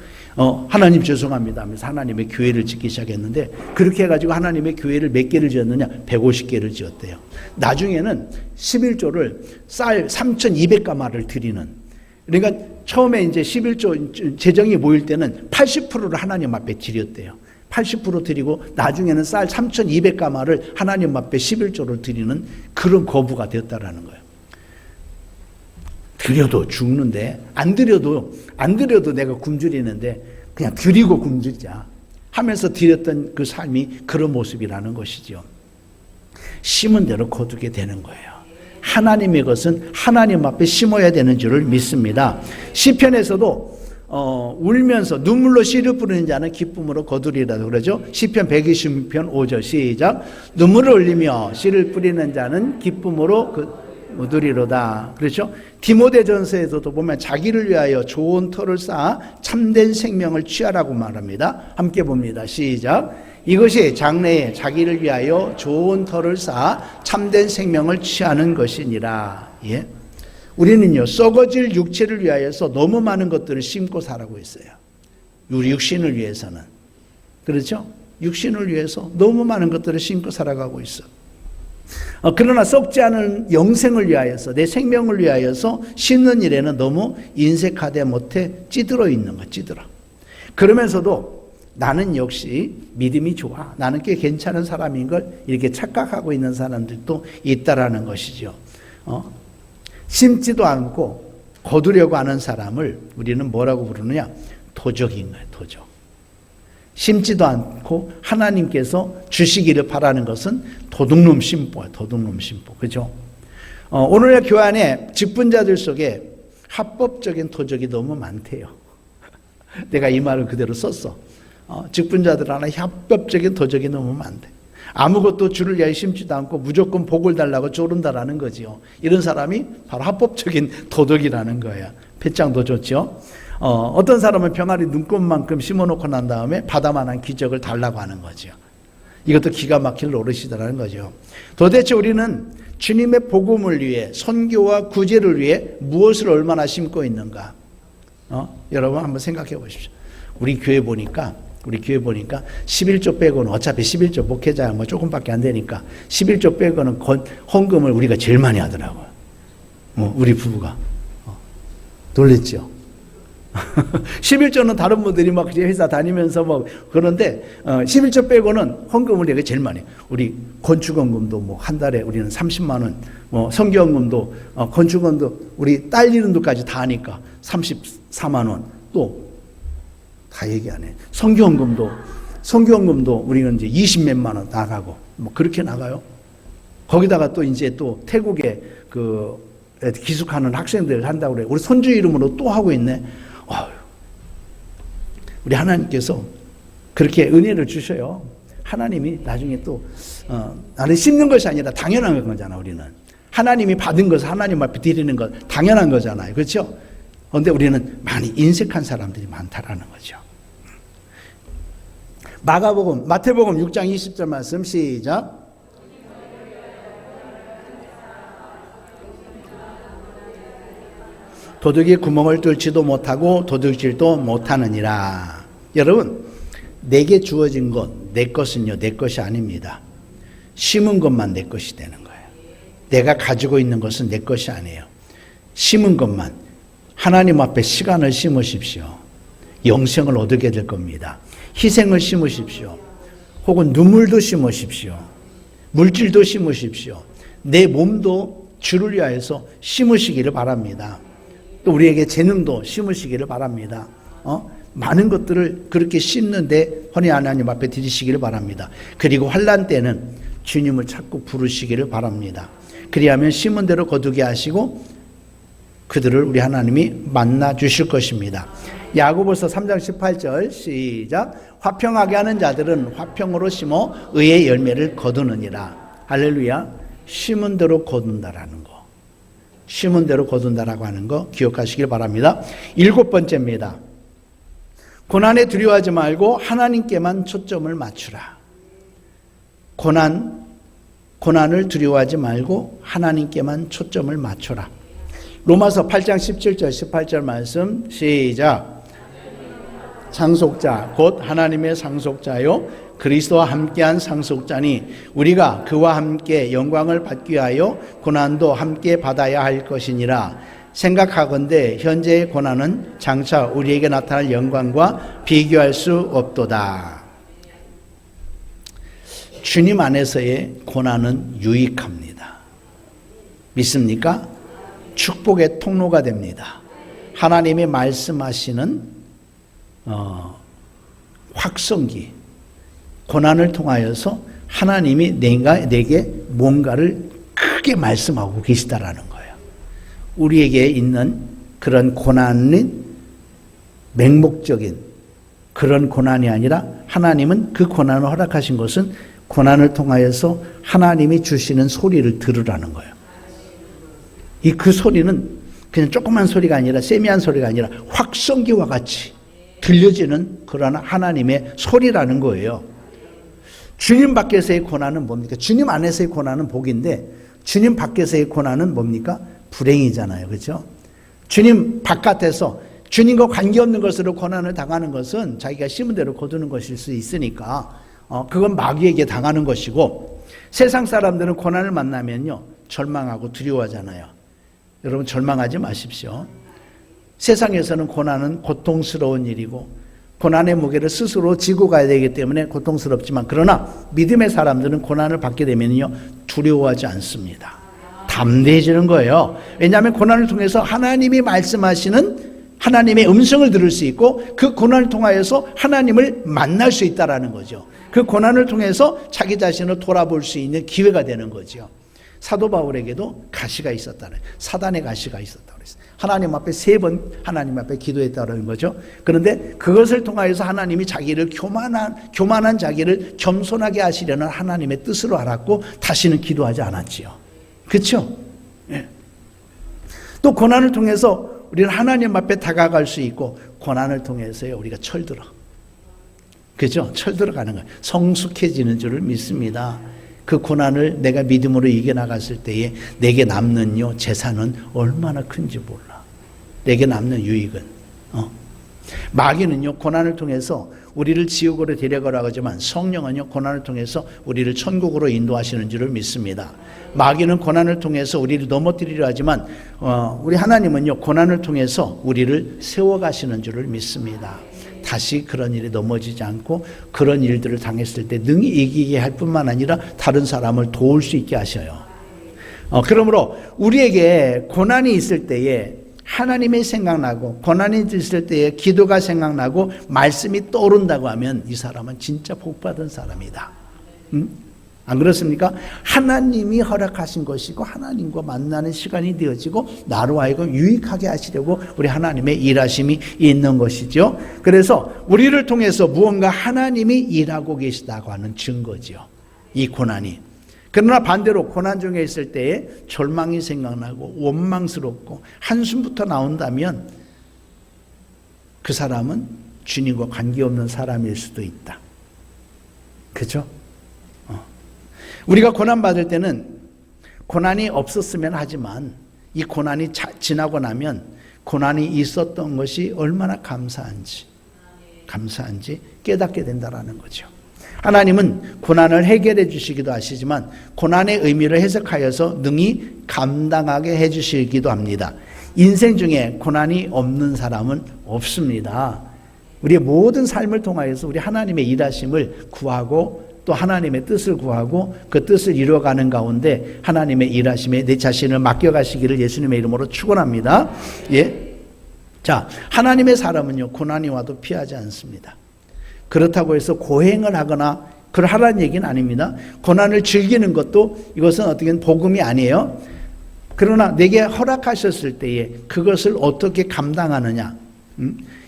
하나님 죄송합니다 하면서 하나님의 교회를 짓기 시작했는데 그렇게 해가지고 하나님의 교회를 몇 개를 지었느냐 150개를 지었대요. 나중에는 11조를 쌀 3,200가마를 드리는, 그러니까 처음에 이제 11조 재정이 모일 때는 80%를 하나님 앞에 드렸대요. 80% 드리고 나중에는 쌀 3,200가마를 하나님 앞에 11조를 드리는 그런 거부가 되었다라는 거예요. 드려도 죽는데 안 드려도 내가 굶주리는데 그냥 드리고 굶주리자 하면서 드렸던 그 삶이 그런 모습이라는 것이죠. 심은 대로 거두게 되는 거예요. 하나님의 것은 하나님 앞에 심어야 되는 줄을 믿습니다. 시편에서도 울면서 눈물로 씨를 뿌리는 자는 기쁨으로 거두리라 그러죠. 시편 126편 5절 시작. 눈물을 흘리며 씨를 뿌리는 자는 기쁨으로 거두리로다. 그렇죠? 디모데전서에서도 보면 자기를 위하여 좋은 터를 쌓아 참된 생명을 취하라고 말합니다. 함께 봅니다. 시작. 이것이 장래에 자기를 위하여 좋은 터를 쌓아 참된 생명을 취하는 것이니라. 예? 우리는요 썩어질 육체를 위하여서 너무 많은 것들을 심고 살아가고 있어요. 우리 육신을 위해서는. 그렇죠? 육신을 위해서 너무 많은 것들을 심고 살아가고 있어. 그러나 썩지 않은 영생을 위하여서 내 생명을 위하여서 심는 일에는 너무 인색하되 못해 찌들어 있는 거 찌들어. 그러면서도 나는 역시 믿음이 좋아, 나는 꽤 괜찮은 사람인 걸 이렇게 착각하고 있는 사람들도 있다라는 것이죠. 심지도 않고 거두려고 하는 사람을 우리는 뭐라고 부르느냐? 도적인 거예요. 도적. 심지도 않고 하나님께서 주시기를 바라는 것은 도둑놈 심보예요. 도둑놈 심보. 그죠? 오늘날 교회 안에 직분자들 속에 합법적인 도적이 너무 많대요. 내가 이 말을 그대로 썼어. 직분자들 안에 합법적인 도적이 너무 많대. 아무것도 주를 위하여 심지도 않고 무조건 복을 달라고 조른다라는 거지요. 이런 사람이 바로 합법적인 도덕이라는 거예요. 배짱도 좋죠. 어떤 사람은 병아리 눈곱만큼 심어놓고 난 다음에 바다만한 기적을 달라고 하는 거죠. 이것도 기가 막힐 노릇이라는 거죠. 도대체 우리는 주님의 복음을 위해 선교와 구제를 위해 무엇을 얼마나 심고 있는가? 여러분 한번 생각해 보십시오. 우리 교회 보니까 11조 빼고는 어차피 11조 목회자야 뭐 조금밖에 안 되니까 11조 빼고는 헌금을 우리가 제일 많이 하더라고요. 우리 부부가. 놀랬죠? 11조는 다른 분들이 막 회사 다니면서 뭐 그런데 11조 빼고는 헌금을 우리가 제일 많이 해요. 우리 건축원금도 뭐 한 달에 우리는 30만 원, 뭐 성교원금도 건축원도 우리 딸 이름도까지 다 하니까 34만 원, 또 다 얘기 안 해. 성교원금도 우리는 이제 20몇만 원 나가고 뭐 그렇게 나가요. 거기다가 또 이제 또 태국에 그 기숙하는 학생들 한다고 그래. 우리 손주 이름으로 또 하고 있네. 우리 하나님께서 그렇게 은혜를 주셔요. 하나님이 나중에 또 나는 씹는 것이 아니라 당연한 거잖아. 우리는 하나님이 받은 것을 하나님 앞에 드리는 것 당연한 거잖아요. 그렇죠? 그런데 우리는 많이 인색한 사람들이 많다라는 거죠. 마태복음 6장 20절 말씀 시작. 도둑이 구멍을 뚫지도 못하고 도둑질도 못하느니라. 여러분, 내게 주어진 것, 내 것은요, 내 것이 아닙니다. 심은 것만 내 것이 되는 거예요. 내가 가지고 있는 것은 내 것이 아니에요. 심은 것만. 하나님 앞에 시간을 심으십시오. 영생을 얻게 될 겁니다. 희생을 심으십시오. 혹은 눈물도 심으십시오. 물질도 심으십시오. 내 몸도 주를 위하여서 심으시기를 바랍니다. 또 우리에게 재능도 심으시기를 바랍니다. 많은 것들을 그렇게 씹는데 허니 하나님 앞에 드리시기를 바랍니다. 그리고 환난 때는 주님을 자꾸 부르시기를 바랍니다. 그리하면 심은 대로 거두게 하시고 그들을 우리 하나님이 만나 주실 것입니다. 야고보서 3장 18절 시작. 화평하게 하는 자들은 화평으로 심어 의의 열매를 거두느니라. 할렐루야. 심은 대로 거둔다라는 거, 심은 대로 거둔다라고 하는 거 기억하시길 바랍니다. 7번째입니다. 고난에 두려워하지 말고 하나님께만 초점을 맞추라. 고난을 두려워하지 말고 하나님께만 초점을 맞춰라. 로마서 8장 17절 18절 말씀 시작. 상속자 곧 하나님의 상속자요 그리스도와 함께한 상속자니 우리가 그와 함께 영광을 받기 위하여 고난도 함께 받아야 할 것이니라. 생각하건대 현재의 고난은 장차 우리에게 나타날 영광과 비교할 수 없도다. 주님 안에서의 고난은 유익합니다. 믿습니까? 축복의 통로가 됩니다. 하나님이 말씀하시는 확성기, 고난을 통하여서 하나님이 내게 뭔가를 크게 말씀하고 계시다라는 거예요. 우리에게 있는 그런 고난은 맹목적인 그런 고난이 아니라 하나님은 그 고난을 허락하신 것은 고난을 통하여서 하나님이 주시는 소리를 들으라는 거예요. 그 소리는 그냥 조그만 소리가 아니라 세미한 소리가 아니라 확성기와 같이 들려지는 그런 하나님의 소리라는 거예요. 주님 밖에서의 고난은 뭡니까? 주님 안에서의 고난은 복인데 주님 밖에서의 고난은 뭡니까? 불행이잖아요. 그렇죠? 주님 바깥에서 주님과 관계없는 것으로 고난을 당하는 것은 자기가 심은 대로 거두는 것일 수 있으니까 그건 마귀에게 당하는 것이고, 세상 사람들은 고난을 만나면요 절망하고 두려워하잖아요. 여러분 절망하지 마십시오. 세상에서는 고난은 고통스러운 일이고 고난의 무게를 스스로 지고 가야 되기 때문에 고통스럽지만, 그러나 믿음의 사람들은 고난을 받게 되면요 두려워하지 않습니다. 담대해지는 거예요. 왜냐하면 고난을 통해서 하나님이 말씀하시는 하나님의 음성을 들을 수 있고 그 고난을 통하여서 하나님을 만날 수 있다라는 거죠. 그 고난을 통해서 자기 자신을 돌아볼 수 있는 기회가 되는 거죠. 사도 바울에게도 가시가 있었다는, 사단의 가시가 있었다고 그랬어요. 하나님 앞에 3번 하나님 앞에 기도했다는 거죠. 그런데 그것을 통하여서 하나님이 자기를 교만한 자기를 겸손하게 하시려는 하나님의 뜻으로 알았고 다시는 기도하지 않았지요. 그렇죠? 예. 또 고난을 통해서 우리는 하나님 앞에 다가갈 수 있고 고난을 통해서요 우리가 철들어. 그죠? 철들어가는 거예요. 성숙해지는 줄을 믿습니다. 그 고난을 내가 믿음으로 이겨나갔을 때에 내게 남는 재산은 얼마나 큰지 몰라. 내게 남는 유익은. 마귀는요 고난을 통해서 우리를 지옥으로 데려가라고 하지만 성령은요 고난을 통해서 우리를 천국으로 인도하시는 줄을 믿습니다. 마귀는 고난을 통해서 우리를 넘어뜨리려 하지만 우리 하나님은요 고난을 통해서 우리를 세워가시는 줄을 믿습니다. 다시 그런 일에 넘어지지 않고 그런 일들을 당했을 때 능히 이기게 할 뿐만 아니라 다른 사람을 도울 수 있게 하셔요. 그러므로 우리에게 고난이 있을 때에 하나님이 생각나고 고난이 있을 때에 기도가 생각나고 말씀이 떠오른다고 하면 이 사람은 진짜 복받은 사람이다. 안 그렇습니까? 하나님이 허락하신 것이고 하나님과 만나는 시간이 되어지고 나로 하여금 유익하게 하시려고 우리 하나님의 일하심이 있는 것이죠. 그래서 우리를 통해서 무언가 하나님이 일하고 계시다고 하는 증거죠, 이 고난이. 그러나 반대로 고난 중에 있을 때에 절망이 생각나고 원망스럽고 한숨부터 나온다면 그 사람은 주님과 관계없는 사람일 수도 있다. 그렇죠? 우리가 고난받을 때는 고난이 없었으면 하지만 이 고난이 지나고 나면 고난이 있었던 것이 얼마나 감사한지 깨닫게 된다는 거죠. 하나님은 고난을 해결해 주시기도 하시지만 고난의 의미를 해석하여서 능히 감당하게 해 주시기도 합니다. 인생 중에 고난이 없는 사람은 없습니다. 우리의 모든 삶을 통하여서 우리 하나님의 일하심을 구하고 또 하나님의 뜻을 구하고 그 뜻을 이루어가는 가운데 하나님의 일하심에 내 자신을 맡겨가시기를 예수님의 이름으로 축원합니다. 예. 자, 하나님의 사람은요, 고난이 와도 피하지 않습니다. 그렇다고 해서 고행을 하거나 그걸 하라는 얘기는 아닙니다. 고난을 즐기는 것도 이것은 어떻게 보면 복음이 아니에요. 그러나 내게 허락하셨을 때에 그것을 어떻게 감당하느냐.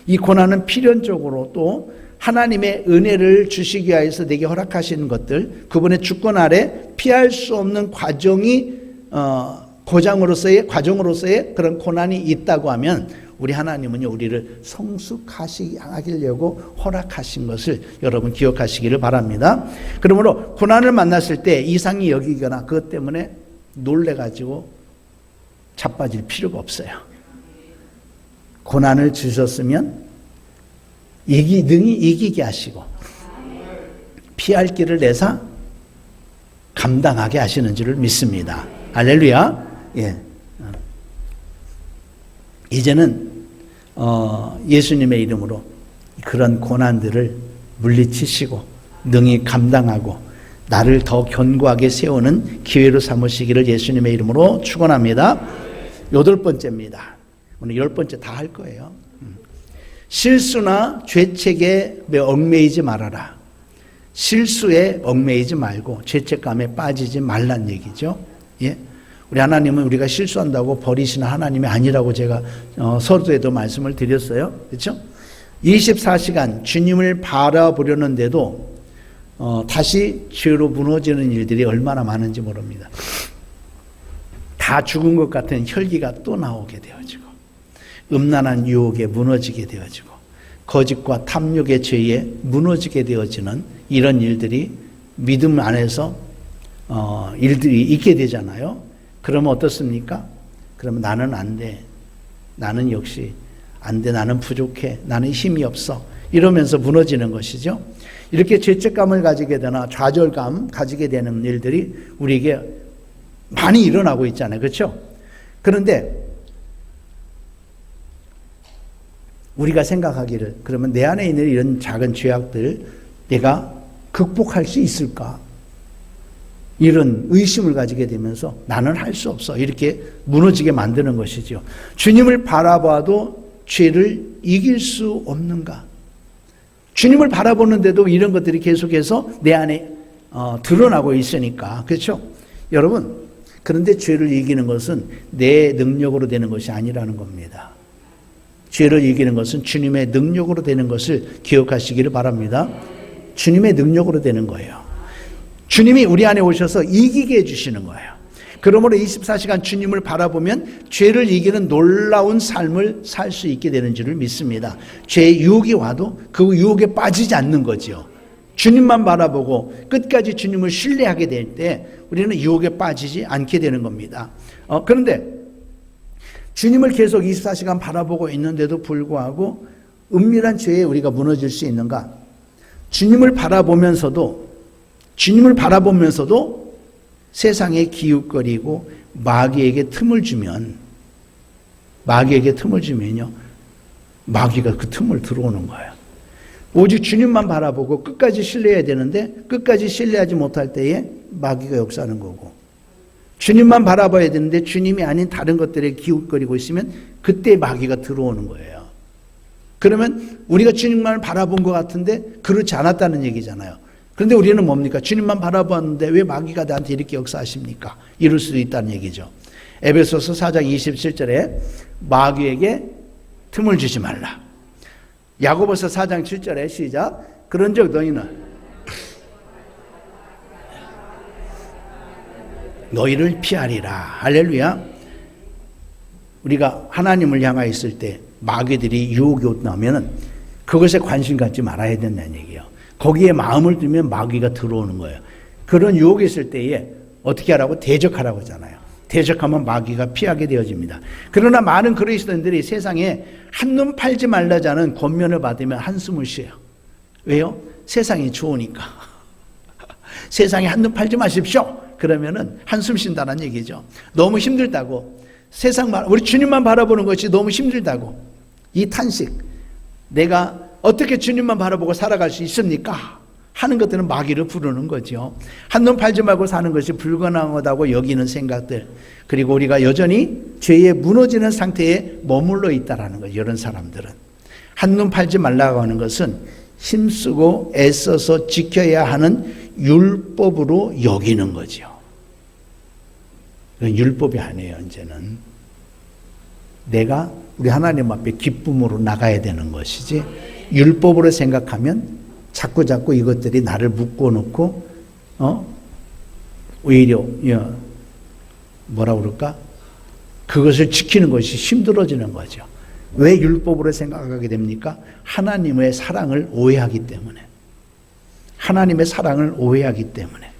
이 고난은 필연적으로 또 하나님의 은혜를 주시기 위해서 내게 허락하시는 것들, 그분의 주권 아래 피할 수 없는 과정이 과정으로서의 그런 고난이 있다고 하면 우리 하나님은요, 우리를 성숙하시려고 허락하신 것을 여러분 기억하시기를 바랍니다. 그러므로 고난을 만났을 때 이상히 여기거나 그것 때문에 놀래가지고 자빠질 필요가 없어요. 고난을 주셨으면 능히 이기게 하시고 피할 길을 내사 감당하게 하시는 줄을 믿습니다. 할렐루야. 예. 이제는 예수님의 이름으로 그런 고난들을 물리치시고 능히 감당하고 나를 더 견고하게 세우는 기회로 삼으시기를 예수님의 이름으로 축원합니다. 8번째입니다. 오늘 10번째 다 할 거예요. 실수나 죄책에 얽매이지 말아라. 실수에 얽매이지 말고 죄책감에 빠지지 말란 얘기죠. 예. 우리 하나님은 우리가 실수한다고 버리시는 하나님이 아니라고 제가 서두에도 말씀을 드렸어요. 그렇죠? 24시간 주님을 바라보려는데도 다시 죄로 무너지는 일들이 얼마나 많은지 모릅니다. 다 죽은 것 같은 혈기가 또 나오게 되어지고 음란한 유혹에 무너지게 되어지고 거짓과 탐욕의 죄에 무너지게 되어지는 이런 일들이 믿음 안에서 일들이 있게 되잖아요. 그러면 어떻습니까? 그러면 나는 안 돼. 나는 역시 안 돼. 나는 부족해. 나는 힘이 없어. 이러면서 무너지는 것이죠. 이렇게 죄책감을 가지게 되나 좌절감 가지게 되는 일들이 우리에게 많이 일어나고 있잖아요. 그렇죠? 그런데 우리가 생각하기를 그러면 내 안에 있는 이런 작은 죄악들 내가 극복할 수 있을까? 이런 의심을 가지게 되면서 나는 할 수 없어. 이렇게 무너지게 만드는 것이죠. 주님을 바라봐도 죄를 이길 수 없는가? 주님을 바라보는데도 이런 것들이 계속해서 내 안에 드러나고 있으니까. 그렇죠? 여러분, 그런데 죄를 이기는 것은 내 능력으로 되는 것이 아니라는 겁니다. 죄를 이기는 것은 주님의 능력으로 되는 것을 기억하시기를 바랍니다. 주님의 능력으로 되는 거예요. 주님이 우리 안에 오셔서 이기게 해주시는 거예요. 그러므로 24시간 주님을 바라보면 죄를 이기는 놀라운 삶을 살 수 있게 되는 줄을 믿습니다. 죄의 유혹이 와도 그 유혹에 빠지지 않는 거죠. 주님만 바라보고 끝까지 주님을 신뢰하게 될 때 우리는 유혹에 빠지지 않게 되는 겁니다. 그런데 주님을 계속 24시간 바라보고 있는데도 불구하고 은밀한 죄에 우리가 무너질 수 있는가? 주님을 바라보면서도 세상에 기웃거리고 마귀에게 틈을 주면요, 마귀가 그 틈을 들어오는 거예요. 오직 주님만 바라보고 끝까지 신뢰해야 되는데 끝까지 신뢰하지 못할 때에 마귀가 역사하는 거고, 주님만 바라봐야 되는데 주님이 아닌 다른 것들에 기웃거리고 있으면 그때 마귀가 들어오는 거예요. 그러면 우리가 주님만 바라본 것 같은데 그렇지 않았다는 얘기잖아요. 그런데 우리는 뭡니까? 주님만 바라봤는데 왜 마귀가 나한테 이렇게 역사하십니까? 이럴 수도 있다는 얘기죠. 에베소서 4장 27절에 마귀에게 틈을 주지 말라. 야고보서 4장 7절에 시작. 그런즉 너희를 피하리라. 할렐루야. 우리가 하나님을 향하여 있을 때 마귀들이 유혹이 나오면 그것에 관심 갖지 말아야 된다는 얘기예요. 거기에 마음을 두면 마귀가 들어오는 거예요. 그런 유혹이 있을 때에 어떻게 하라고? 대적하라고 하잖아요. 대적하면 마귀가 피하게 되어집니다. 그러나 많은 그리스도인들이 세상에 한눈 팔지 말라자는 권면을 받으면 한숨을 쉬어요. 왜요? 세상이 좋으니까. 세상에 한눈 팔지 마십시오. 그러면은 한숨 쉰다는 얘기죠. 너무 힘들다고. 우리 주님만 바라보는 것이 너무 힘들다고. 이 탄식. 내가 어떻게 주님만 바라보고 살아갈 수 있습니까? 하는 것들은 마귀를 부르는 거죠. 한눈 팔지 말고 사는 것이 불가능하다고 여기는 생각들, 그리고 우리가 여전히 죄에 무너지는 상태에 머물러 있다라는 거예요. 이런 사람들은 한눈 팔지 말라고 하는 것은 힘쓰고 애써서 지켜야 하는 율법으로 여기는 거죠. 그건 율법이 아니에요. 이제는 내가 우리 하나님 앞에 기쁨으로 나가야 되는 것이지, 율법으로 생각하면 자꾸 이것들이 나를 묶어놓고 오히려 뭐라 그럴까? 그것을 지키는 것이 힘들어지는 거죠. 왜 율법으로 생각하게 됩니까? 하나님의 사랑을 오해하기 때문에. 하나님의 사랑을 오해하기 때문에.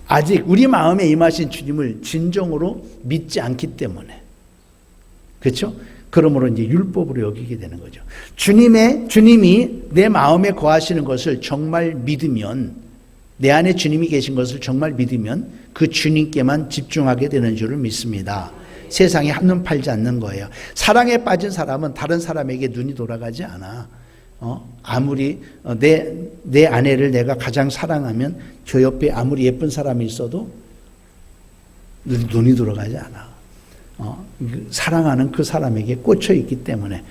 아직 우리 마음에 임하신 주님을 진정으로 믿지 않기 때문에. 그렇죠? 그러므로 이제 율법으로 여기게 되는 거죠. 주님이 내 마음에 거하시는 것을 정말 믿으면, 내 안에 주님이 계신 것을 정말 믿으면 그 주님께만 집중하게 되는 줄을 믿습니다. 세상에 한눈 팔지 않는 거예요. 사랑에 빠진 사람은 다른 사람에게 눈이 돌아가지 않아. 아무리 내 아내를 내가 가장 사랑하면 저 옆에 아무리 예쁜 사람이 있어도 눈이 돌아가지 않아. 사랑하는 그 사람에게 꽂혀 있기 때문에,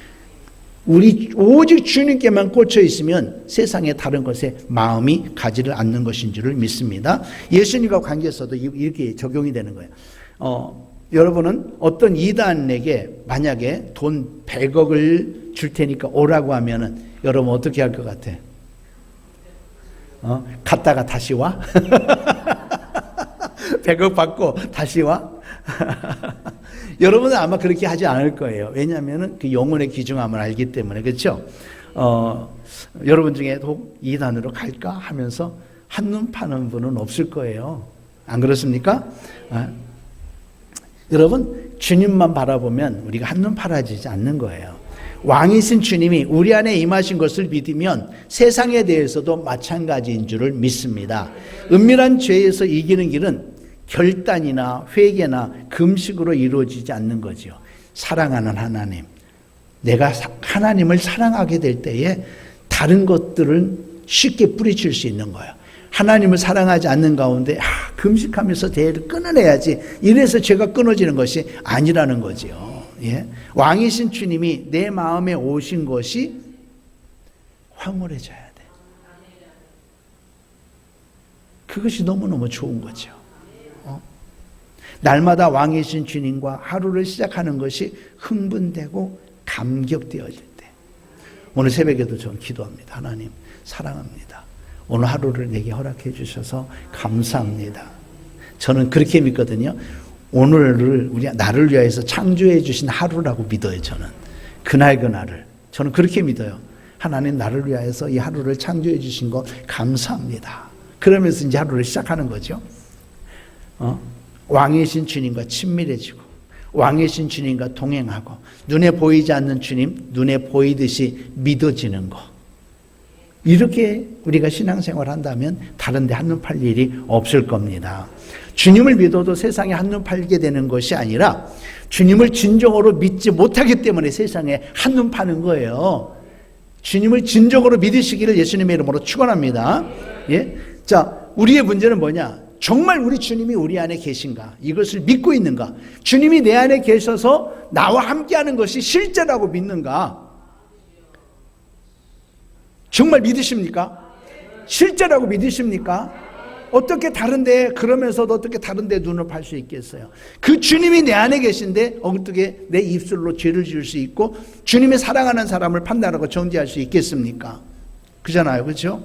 우리 오직 주님께만 꽂혀 있으면 세상의 다른 것에 마음이 가지를 않는 것인 줄을 믿습니다. 예수님과 관계에서도 이렇게 적용이 되는 거예요. 여러분은 어떤 이단에게 만약에 돈 100억을 줄 테니까 오라고 하면은 여러분 어떻게 할 것 같아? 갔다가 다시 와? 100억 받고 다시 와? 여러분은 아마 그렇게 하지 않을 거예요. 왜냐하면 그 영혼의 귀중함을 알기 때문에. 그렇죠? 여러분 중에도 이단으로 갈까 하면서 한눈 파는 분은 없을 거예요. 안 그렇습니까? 여러분, 주님만 바라보면 우리가 한눈 팔아지지 않는 거예요. 왕이신 주님이 우리 안에 임하신 것을 믿으면 세상에 대해서도 마찬가지인 줄을 믿습니다. 은밀한 죄에서 이기는 길은 결단이나 회개나 금식으로 이루어지지 않는 거죠. 사랑하는 하나님, 내가 하나님을 사랑하게 될 때에 다른 것들은 쉽게 뿌리칠 수 있는 거예요. 하나님을 사랑하지 않는 가운데 금식하면서 대회를 끊어내야지, 이래서 죄가 끊어지는 것이 아니라는 거죠. 예? 왕이신 주님이 내 마음에 오신 것이 황홀해져야 돼. 그것이 너무너무 좋은 거죠. 날마다 왕이신 주님과 하루를 시작하는 것이 흥분되고 감격되어질 때, 오늘 새벽에도 저는 기도합니다. 하나님 사랑합니다. 오늘 하루를 내게 허락해 주셔서 감사합니다. 저는 그렇게 믿거든요. 오늘을 나를 위해서 창조해 주신 하루라고 믿어요. 저는 그날을 저는 그렇게 믿어요. 하나님 나를 위해서 이 하루를 창조해 주신 거 감사합니다. 그러면서 이제 하루를 시작하는 거죠. 왕이신 주님과 친밀해지고, 왕이신 주님과 동행하고, 눈에 보이지 않는 주님, 눈에 보이듯이 믿어지는 거. 이렇게 우리가 신앙생활 한다면 다른 데 한눈 팔 일이 없을 겁니다. 주님을 믿어도 세상에 한눈 팔게 되는 것이 아니라 주님을 진정으로 믿지 못하기 때문에 세상에 한눈 파는 거예요. 주님을 진정으로 믿으시기를 예수님의 이름으로 축원합니다. 예? 자, 우리의 문제는 뭐냐? 정말 우리 주님이 우리 안에 계신가? 이것을 믿고 있는가? 주님이 내 안에 계셔서 나와 함께하는 것이 실제라고 믿는가? 정말 믿으십니까? 실제라고 믿으십니까? 어떻게 다른데, 그러면서도 어떻게 다른데 눈을 팔 수 있겠어요? 그 주님이 내 안에 계신데 어떻게 내 입술로 죄를 지을 수 있고 주님의 사랑하는 사람을 판단하고 정죄할 수 있겠습니까? 그잖아요. 그렇죠?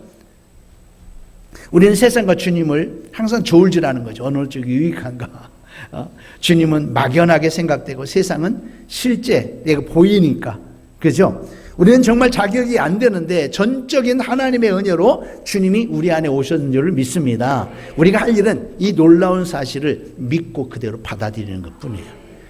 우리는 세상과 주님을 항상 저울질하는 거죠. 어느 쪽이 유익한가? 주님은 막연하게 생각되고 세상은 실제 내가 보이니까. 그죠? 우리는 정말 자격이 안 되는데 전적인 하나님의 은혜로 주님이 우리 안에 오셨는 줄을 믿습니다. 우리가 할 일은 이 놀라운 사실을 믿고 그대로 받아들이는 것뿐이에요.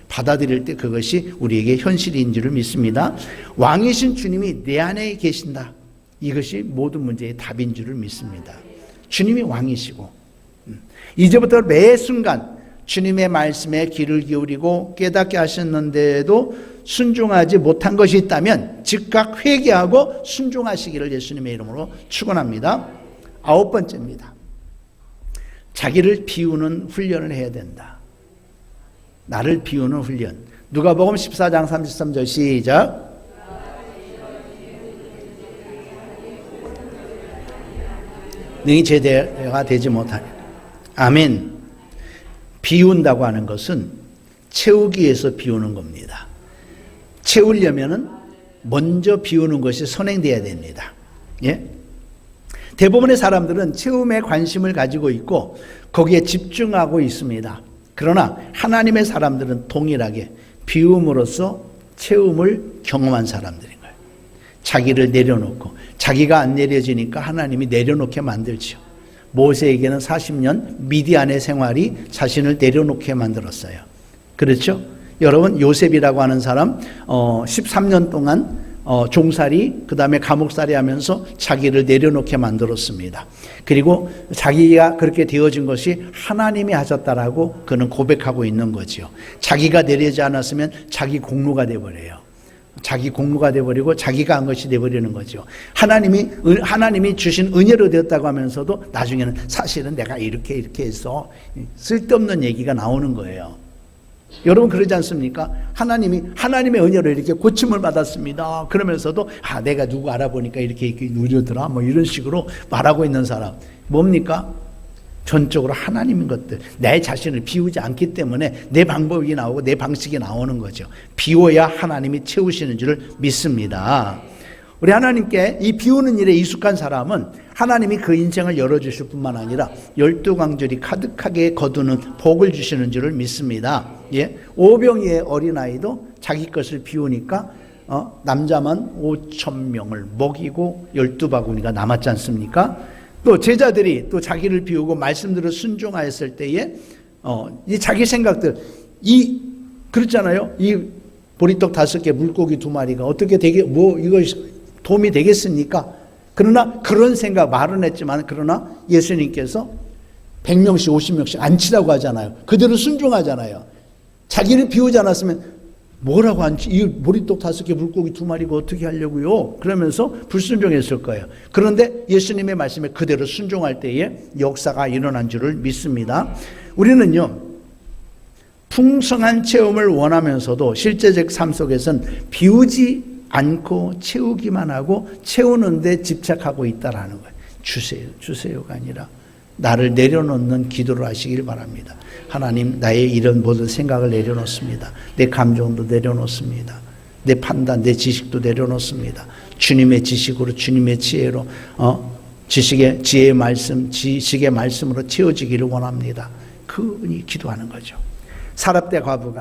받아들일 때 그것이 우리에게 현실인 줄을 믿습니다. 왕이신 주님이 내 안에 계신다. 이것이 모든 문제의 답인 줄을 믿습니다. 주님이 왕이시고, 이제부터 매 순간 주님의 말씀에 귀를 기울이고 깨닫게 하셨는데도 순종하지 못한 것이 있다면 즉각 회개하고 순종하시기를 예수님의 이름으로 축원합니다. 9번째입니다. 자기를 비우는 훈련을 해야 된다. 나를 비우는 훈련. 누가복음 14장 33절 시작. 능히 제대가 되지 못하니. 아멘. 비운다고 하는 것은 채우기 위해서 비우는 겁니다. 채우려면은 먼저 비우는 것이 선행돼야 됩니다. 예? 대부분의 사람들은 채움에 관심을 가지고 있고 거기에 집중하고 있습니다. 그러나 하나님의 사람들은 동일하게 비움으로써 채움을 경험한 사람들인 거예요. 자기를 내려놓고 자기가 안 내려지니까 하나님이 내려놓게 만들죠. 모세에게는 40년 미디안의 생활이 자신을 내려놓게 만들었어요. 그렇죠? 여러분, 요셉이라고 하는 사람 13년 동안 종살이, 그 다음에 감옥살이 하면서 자기를 내려놓게 만들었습니다. 그리고 자기가 그렇게 되어진 것이 하나님이 하셨다라고 그는 고백하고 있는 거지요. 자기가 내리지 않았으면 자기 공로가 돼버려요. 자기 공로가 돼버리고 자기가 한 것이 돼버리는 거죠. 하나님이 주신 은혜로 되었다고 하면서도 나중에는 사실은 내가 이렇게 해서 쓸데없는 얘기가 나오는 거예요. 여러분 그러지 않습니까? 하나님의 은혜로 이렇게 고침을 받았습니다. 그러면서도 내가 누구 알아보니까 이렇게 누려더라 뭐 이런 식으로 말하고 있는 사람 뭡니까? 전적으로 하나님인 것들, 내 자신을 비우지 않기 때문에 내 방법이 나오고 내 방식이 나오는 거죠. 비워야 하나님이 채우시는 줄을 믿습니다. 우리 하나님께 이 비우는 일에 익숙한 사람은 하나님이 그 인생을 열어주실 뿐만 아니라 12광절이 가득하게 거두는 복을 주시는 줄을 믿습니다. 예? 오병이의 어린아이도 자기 것을 비우니까 남자만 5,000명을 먹이고 12바구니가 남았지 않습니까? 또 제자들이 또 자기를 비우고 말씀들을 순종하였을 때에 이 자기 생각들, 그렇잖아요. 이 보리떡 5개, 물고기 2마리가 어떻게 이거 도움이 되겠습니까? 그러나 그런 생각 말은 했지만 그러나 예수님께서 100명씩 50명씩 앉히라고 하잖아요. 그대로 순종하잖아요. 자기를 비우지 않았으면 뭐라고 앉히? 이 보리떡 5개, 물고기 2마리가 어떻게 하려고요? 그러면서 불순종했을 거예요. 그런데 예수님의 말씀에 그대로 순종할 때에 역사가 일어난 줄을 믿습니다. 우리는요, 풍성한 체험을 원하면서도 실제적 삶 속에서는 비우지 않고 채우기만 하고 채우는 데 집착하고 있다라는 거예요. 주세요가 아니라 나를 내려놓는 기도를 하시길 바랍니다. 하나님, 나의 이런 모든 생각을 내려놓습니다. 내 감정도 내려놓습니다. 내 판단, 내 지식도 내려놓습니다. 주님의 지식으로, 주님의 지혜로, 지혜의 말씀, 지식의 말씀으로 채워지기를 원합니다. 그분이 기도하는 거죠. 사렙대 과부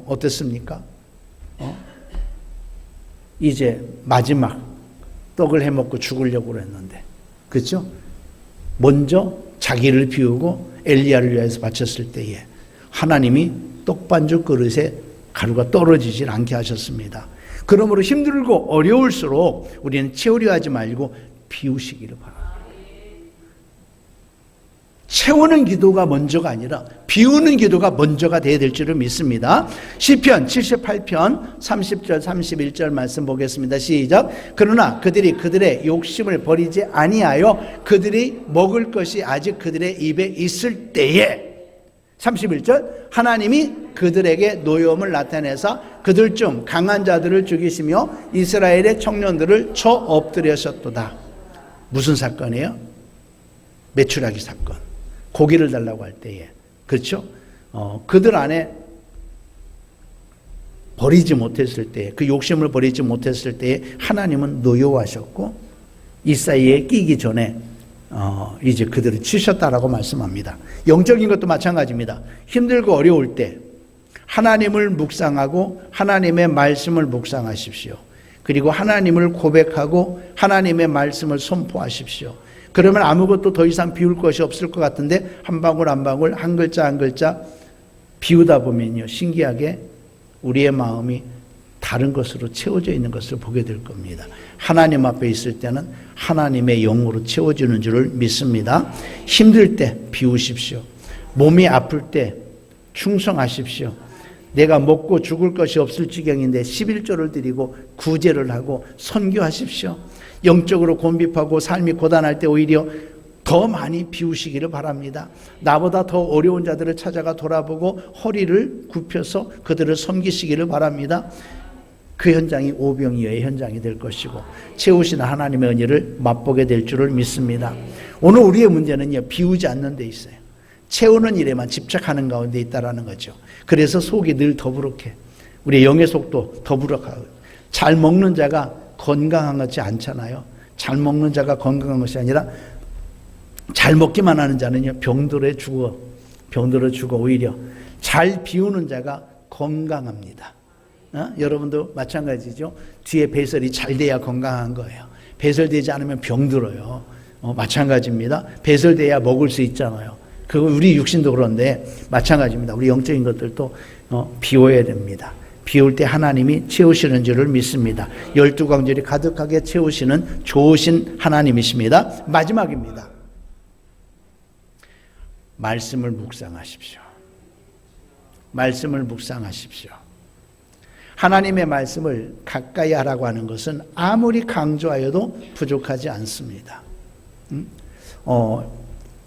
어땠습니까? 이제 마지막 떡을 해먹고 죽으려고 했는데, 그렇죠? 먼저 자기를 비우고 엘리야를 위해서 바쳤을 때에 하나님이 떡반죽 그릇에 가루가 떨어지질 않게 하셨습니다. 그러므로 힘들고 어려울수록 우리는 채우려 하지 말고 비우시기를 바랍니다. 채우는 기도가 먼저가 아니라 비우는 기도가 먼저가 되어야 될 줄을 믿습니다. 시편 78편 30절 31절 말씀 보겠습니다. 시작. 그러나 그들이 그들의 욕심을 버리지 아니하여 그들이 먹을 것이 아직 그들의 입에 있을 때에 31절 하나님이 그들에게 노여움을 나타내사 그들 중 강한 자들을 죽이시며 이스라엘의 청년들을 쳐 엎드리셨도다. 무슨 사건이에요? 메추라기 사건. 고기를 달라고 할 때에, 그렇죠? 그들 안에 버리지 못했을 때, 그 욕심을 버리지 못했을 때에 하나님은 노여워하셨고 이 사이에 끼기 전에 이제 그들을 치셨다라고 말씀합니다. 영적인 것도 마찬가지입니다. 힘들고 어려울 때 하나님을 묵상하고 하나님의 말씀을 묵상하십시오. 그리고 하나님을 고백하고 하나님의 말씀을 선포하십시오. 그러면 아무것도 더 이상 비울 것이 없을 것 같은데 한 방울 한 방울, 한 글자 한 글자 비우다 보면요, 신기하게 우리의 마음이 다른 것으로 채워져 있는 것을 보게 될 겁니다. 하나님 앞에 있을 때는 하나님의 영으로 채워지는 줄을 믿습니다. 힘들 때 비우십시오. 몸이 아플 때 충성하십시오. 내가 먹고 죽을 것이 없을 지경인데 11조를 드리고 구제를 하고 선교하십시오. 영적으로 곤비하고 삶이 고단할 때 오히려 더 많이 비우시기를 바랍니다. 나보다 더 어려운 자들을 찾아가 돌아보고 허리를 굽혀서 그들을 섬기시기를 바랍니다. 그 현장이 오병이어의 현장이 될 것이고 채우시는 하나님의 은혜를 맛보게 될 줄을 믿습니다. 오늘 우리의 문제는요, 비우지 않는 데 있어요. 채우는 일에만 집착하는 가운데 있다라는 거죠. 그래서 속이 늘 더부룩해. 우리의 영의 속도 더부룩하고. 잘 먹는 자가 건강한 것이 않잖아요. 잘 먹는 자가 건강한 것이 아니라 잘 먹기만 하는 자는요, 병들어 죽어. 오히려 잘 비우는 자가 건강합니다. 여러분도 마찬가지죠. 뒤에 배설이 잘 돼야 건강한 거예요. 배설되지 않으면 병들어요. 마찬가지입니다. 배설돼야 먹을 수 있잖아요. 그거 우리 육신도 그런데 마찬가지입니다. 우리 영적인 것들도 비워야 됩니다. 비울 때 하나님이 채우시는 줄을 믿습니다. 12광절이 가득하게 채우시는 좋으신 하나님이십니다. 마지막입니다. 말씀을 묵상하십시오. 말씀을 묵상하십시오. 하나님의 말씀을 가까이 하라고 하는 것은 아무리 강조하여도 부족하지 않습니다.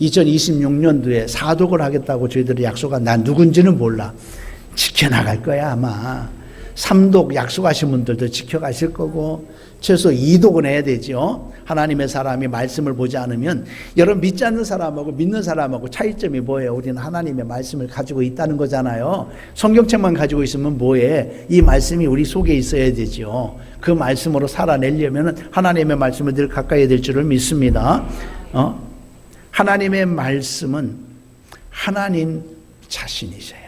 2026년도에 사독을 하겠다고 저희들이 약속한, 난 누군지는 몰라. 지켜나갈 거야 아마. 3독 약속하신 분들도 지켜가실 거고 최소 2독은 해야 되죠. 하나님의 사람이 말씀을 보지 않으면, 여러분 믿지 않는 사람하고 믿는 사람하고 차이점이 뭐예요? 우리는 하나님의 말씀을 가지고 있다는 거잖아요. 성경책만 가지고 있으면 뭐해? 이 말씀이 우리 속에 있어야 되죠. 그 말씀으로 살아내려면 하나님의 말씀을 늘 가까이 될 줄을 믿습니다. 하나님의 말씀은 하나님 자신이세요.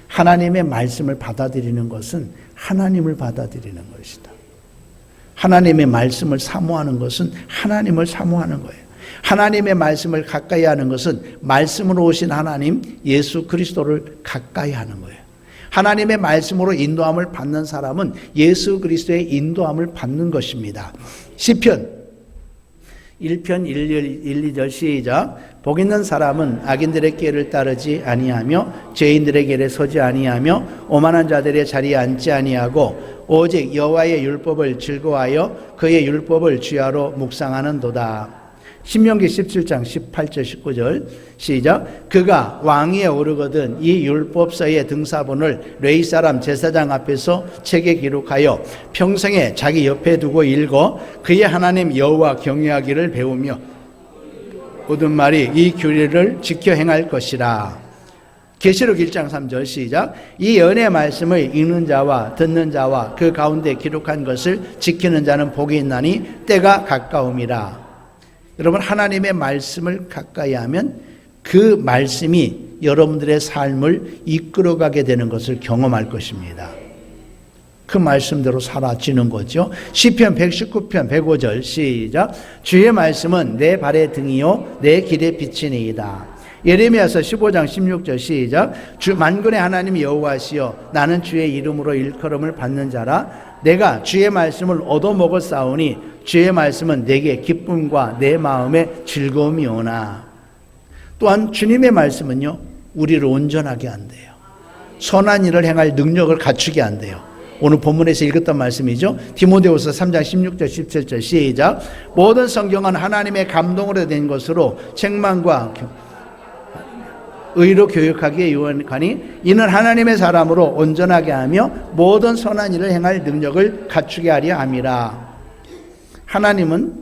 하나님의 말씀을 받아들이는 것은 하나님을 받아들이는 것이다. 하나님의 말씀을 사모하는 것은 하나님을 사모하는 거예요. 하나님의 말씀을 가까이 하는 것은 말씀으로 오신 하나님 예수 그리스도를 가까이 하는 거예요. 하나님의 말씀으로 인도함을 받는 사람은 예수 그리스도의 인도함을 받는 것입니다. 시편 1편 1, 2절 시작. 복 있는 사람은 악인들의 길을 따르지 아니하며 죄인들의 길에 서지 아니하며 오만한 자들의 자리에 앉지 아니하고 오직 여호와의 율법을 즐거워하여 그의 율법을 주야로 묵상하는도다. 신명기 17장 18절 19절 시작. 그가 왕위에 오르거든 이 율법서의 등사본을 레위 사람 제사장 앞에서 책에 기록하여 평생에 자기 옆에 두고 읽어 그의 하나님 여호와 경외하기를 배우며 모든 말이 이 규례를 지켜 행할 것이라. 계시록 1장 3절 시작. 이 은혜의 말씀을 읽는 자와 듣는 자와 그 가운데 기록한 것을 지키는 자는 복이 있나니 때가 가까움이라. 여러분, 하나님의 말씀을 가까이 하면 그 말씀이 여러분들의 삶을 이끌어가게 되는 것을 경험할 것입니다. 그 말씀대로 살아지는 거죠. 시편 119편 105절 시작. 주의 말씀은 내 발의 등이요 내 길의 빛이니이다. 예레미야서 15장 16절 시작. 주 만군의 하나님 여호와시여 나는 주의 이름으로 일컬음을 받는 자라. 내가 주의 말씀을 얻어먹을 싸우니 주의 말씀은 내게 기쁨과 내 마음의 즐거움이 오나. 또한 주님의 말씀은요 우리를 온전하게 한대요. 선한 일을 행할 능력을 갖추게 한대요. 오늘 본문에서 읽었던 말씀이죠. 디모데후서 3장 16절 17절 시작. 모든 성경은 하나님의 감동으로 된 것으로 책망과 의로 교육하기에 유익하니 이는 하나님의 사람으로 온전하게 하며 모든 선한 일을 행할 능력을 갖추게 하려 함이라. 하나님은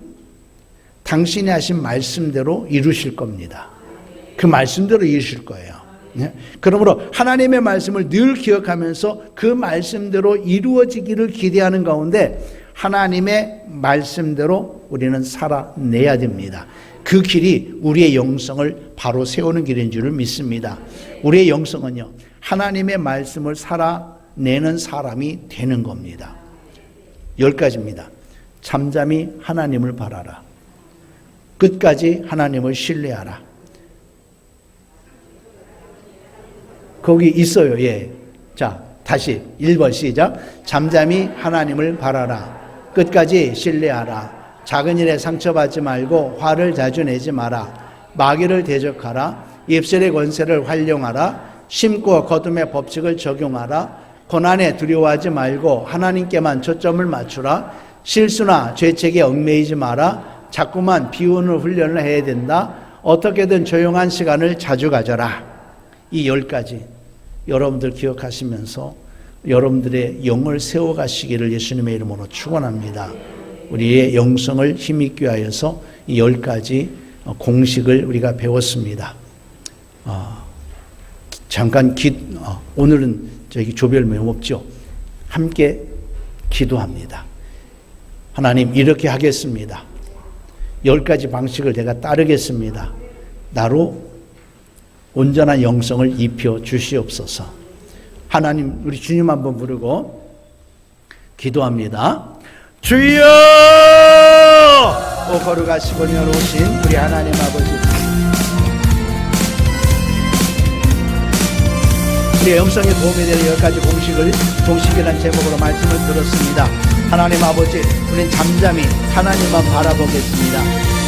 당신이 하신 말씀대로 이루실 겁니다. 그 말씀대로 이루실 거예요. 그러므로 하나님의 말씀을 늘 기억하면서 그 말씀대로 이루어지기를 기대하는 가운데 하나님의 말씀대로 우리는 살아내야 됩니다. 그 길이 우리의 영성을 바로 세우는 길인 줄을 믿습니다. 우리의 영성은요 하나님의 말씀을 살아내는 사람이 되는 겁니다. 10가지입니다. 잠잠히 하나님을 바라라. 끝까지 하나님을 신뢰하라. 거기 있어요. 예. 자, 다시 1번 시작. 잠잠히 하나님을 바라라. 끝까지 신뢰하라. 작은 일에 상처받지 말고 화를 자주 내지 마라. 마귀를 대적하라. 입술의 권세를 활용하라. 심고 거둠의 법칙을 적용하라. 고난에 두려워하지 말고 하나님께만 초점을 맞추라. 실수나 죄책에 얽매이지 마라. 자꾸만 비우는 훈련을 해야 된다. 어떻게든 조용한 시간을 자주 가져라. 이 10가지 여러분들 기억하시면서 여러분들의 영을 세워가시기를 예수님의 이름으로 축원합니다. 우리의 영성을 힘있게 하여서 이 10가지 공식을 우리가 배웠습니다. 잠깐 오늘은 저기 조별 모임 없죠. 함께 기도합니다. 하나님, 이렇게 하겠습니다. 10가지 방식을 내가 따르겠습니다. 나로 온전한 영성을 입혀 주시옵소서. 하나님, 우리 주님 한번 부르고 기도합니다. 주여! 거룩하시고 여로우신 우리 하나님 아버지, 우리의 영성에 도움이 되는 10가지 공식이라는 제목으로 말씀을 들었습니다. 하나님 아버지, 우리는 잠잠히 하나님만 바라보겠습니다.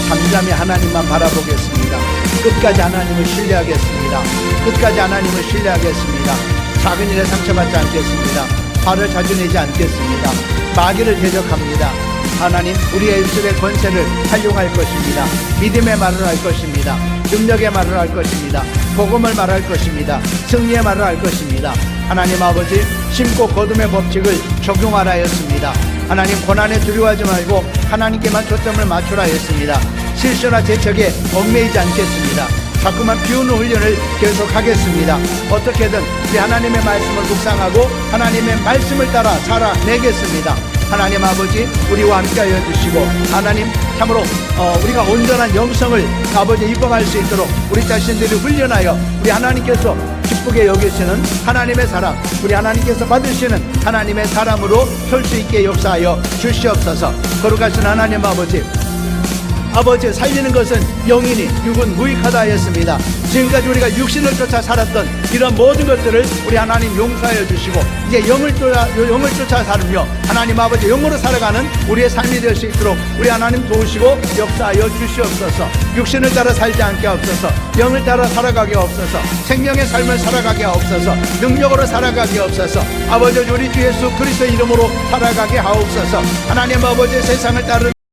잠잠히 하나님만 바라보겠습니다. 끝까지 하나님을 신뢰하겠습니다. 끝까지 하나님을 신뢰하겠습니다. 작은 일에 상처받지 않겠습니다. 화를 자주 내지 않겠습니다. 마귀를 대적합니다. 하나님, 우리의 입술의 권세를 활용할 것입니다. 믿음의 말을 할 것입니다. 능력의 말을 할 것입니다. 복음을 말할 것입니다. 승리의 말을 할 것입니다. 하나님 아버지, 심고 거둠의 법칙을 적용하라 했습니다. 하나님, 고난에 두려워하지 말고 하나님께만 초점을 맞추라 했습니다. 실수나 재척에 얽매이지 않겠습니다. 자꾸만 비우는 훈련을 계속하겠습니다. 어떻게든 우리 하나님의 말씀을 묵상하고 하나님의 말씀을 따라 살아내겠습니다. 하나님 아버지, 우리와 함께하여 주시고, 하나님 참으로 우리가 온전한 영성을 아버지 입어갈 수 있도록 우리 자신들이 훈련하여 우리 하나님께서 기쁘게 여기시는 하나님의 사람, 우리 하나님께서 받으시는 하나님의 사람으로 설 수 있게 역사하여 주시옵소서. 거룩하신 하나님 아버지, 살리는 것은 영이니 육은 무익하다 했습니다. 지금까지 우리가 육신을 쫓아 살았던 이런 모든 것들을 우리 하나님 용서하여 주시고, 이제 영을 쫓아 살으며 하나님 아버지 영으로 살아가는 우리의 삶이 될 수 있도록 우리 하나님 도우시고 역사하여 주시옵소서. 육신을 따라 살지 않게 하옵소서. 영을 따라 살아가게 하옵소서. 생명의 삶을 살아가게 하옵소서. 능력으로 살아가게 하옵소서. 아버지, 우리 주 예수 그리스도의 이름으로 살아가게 하옵소서. 하나님 아버지, 세상을 따르는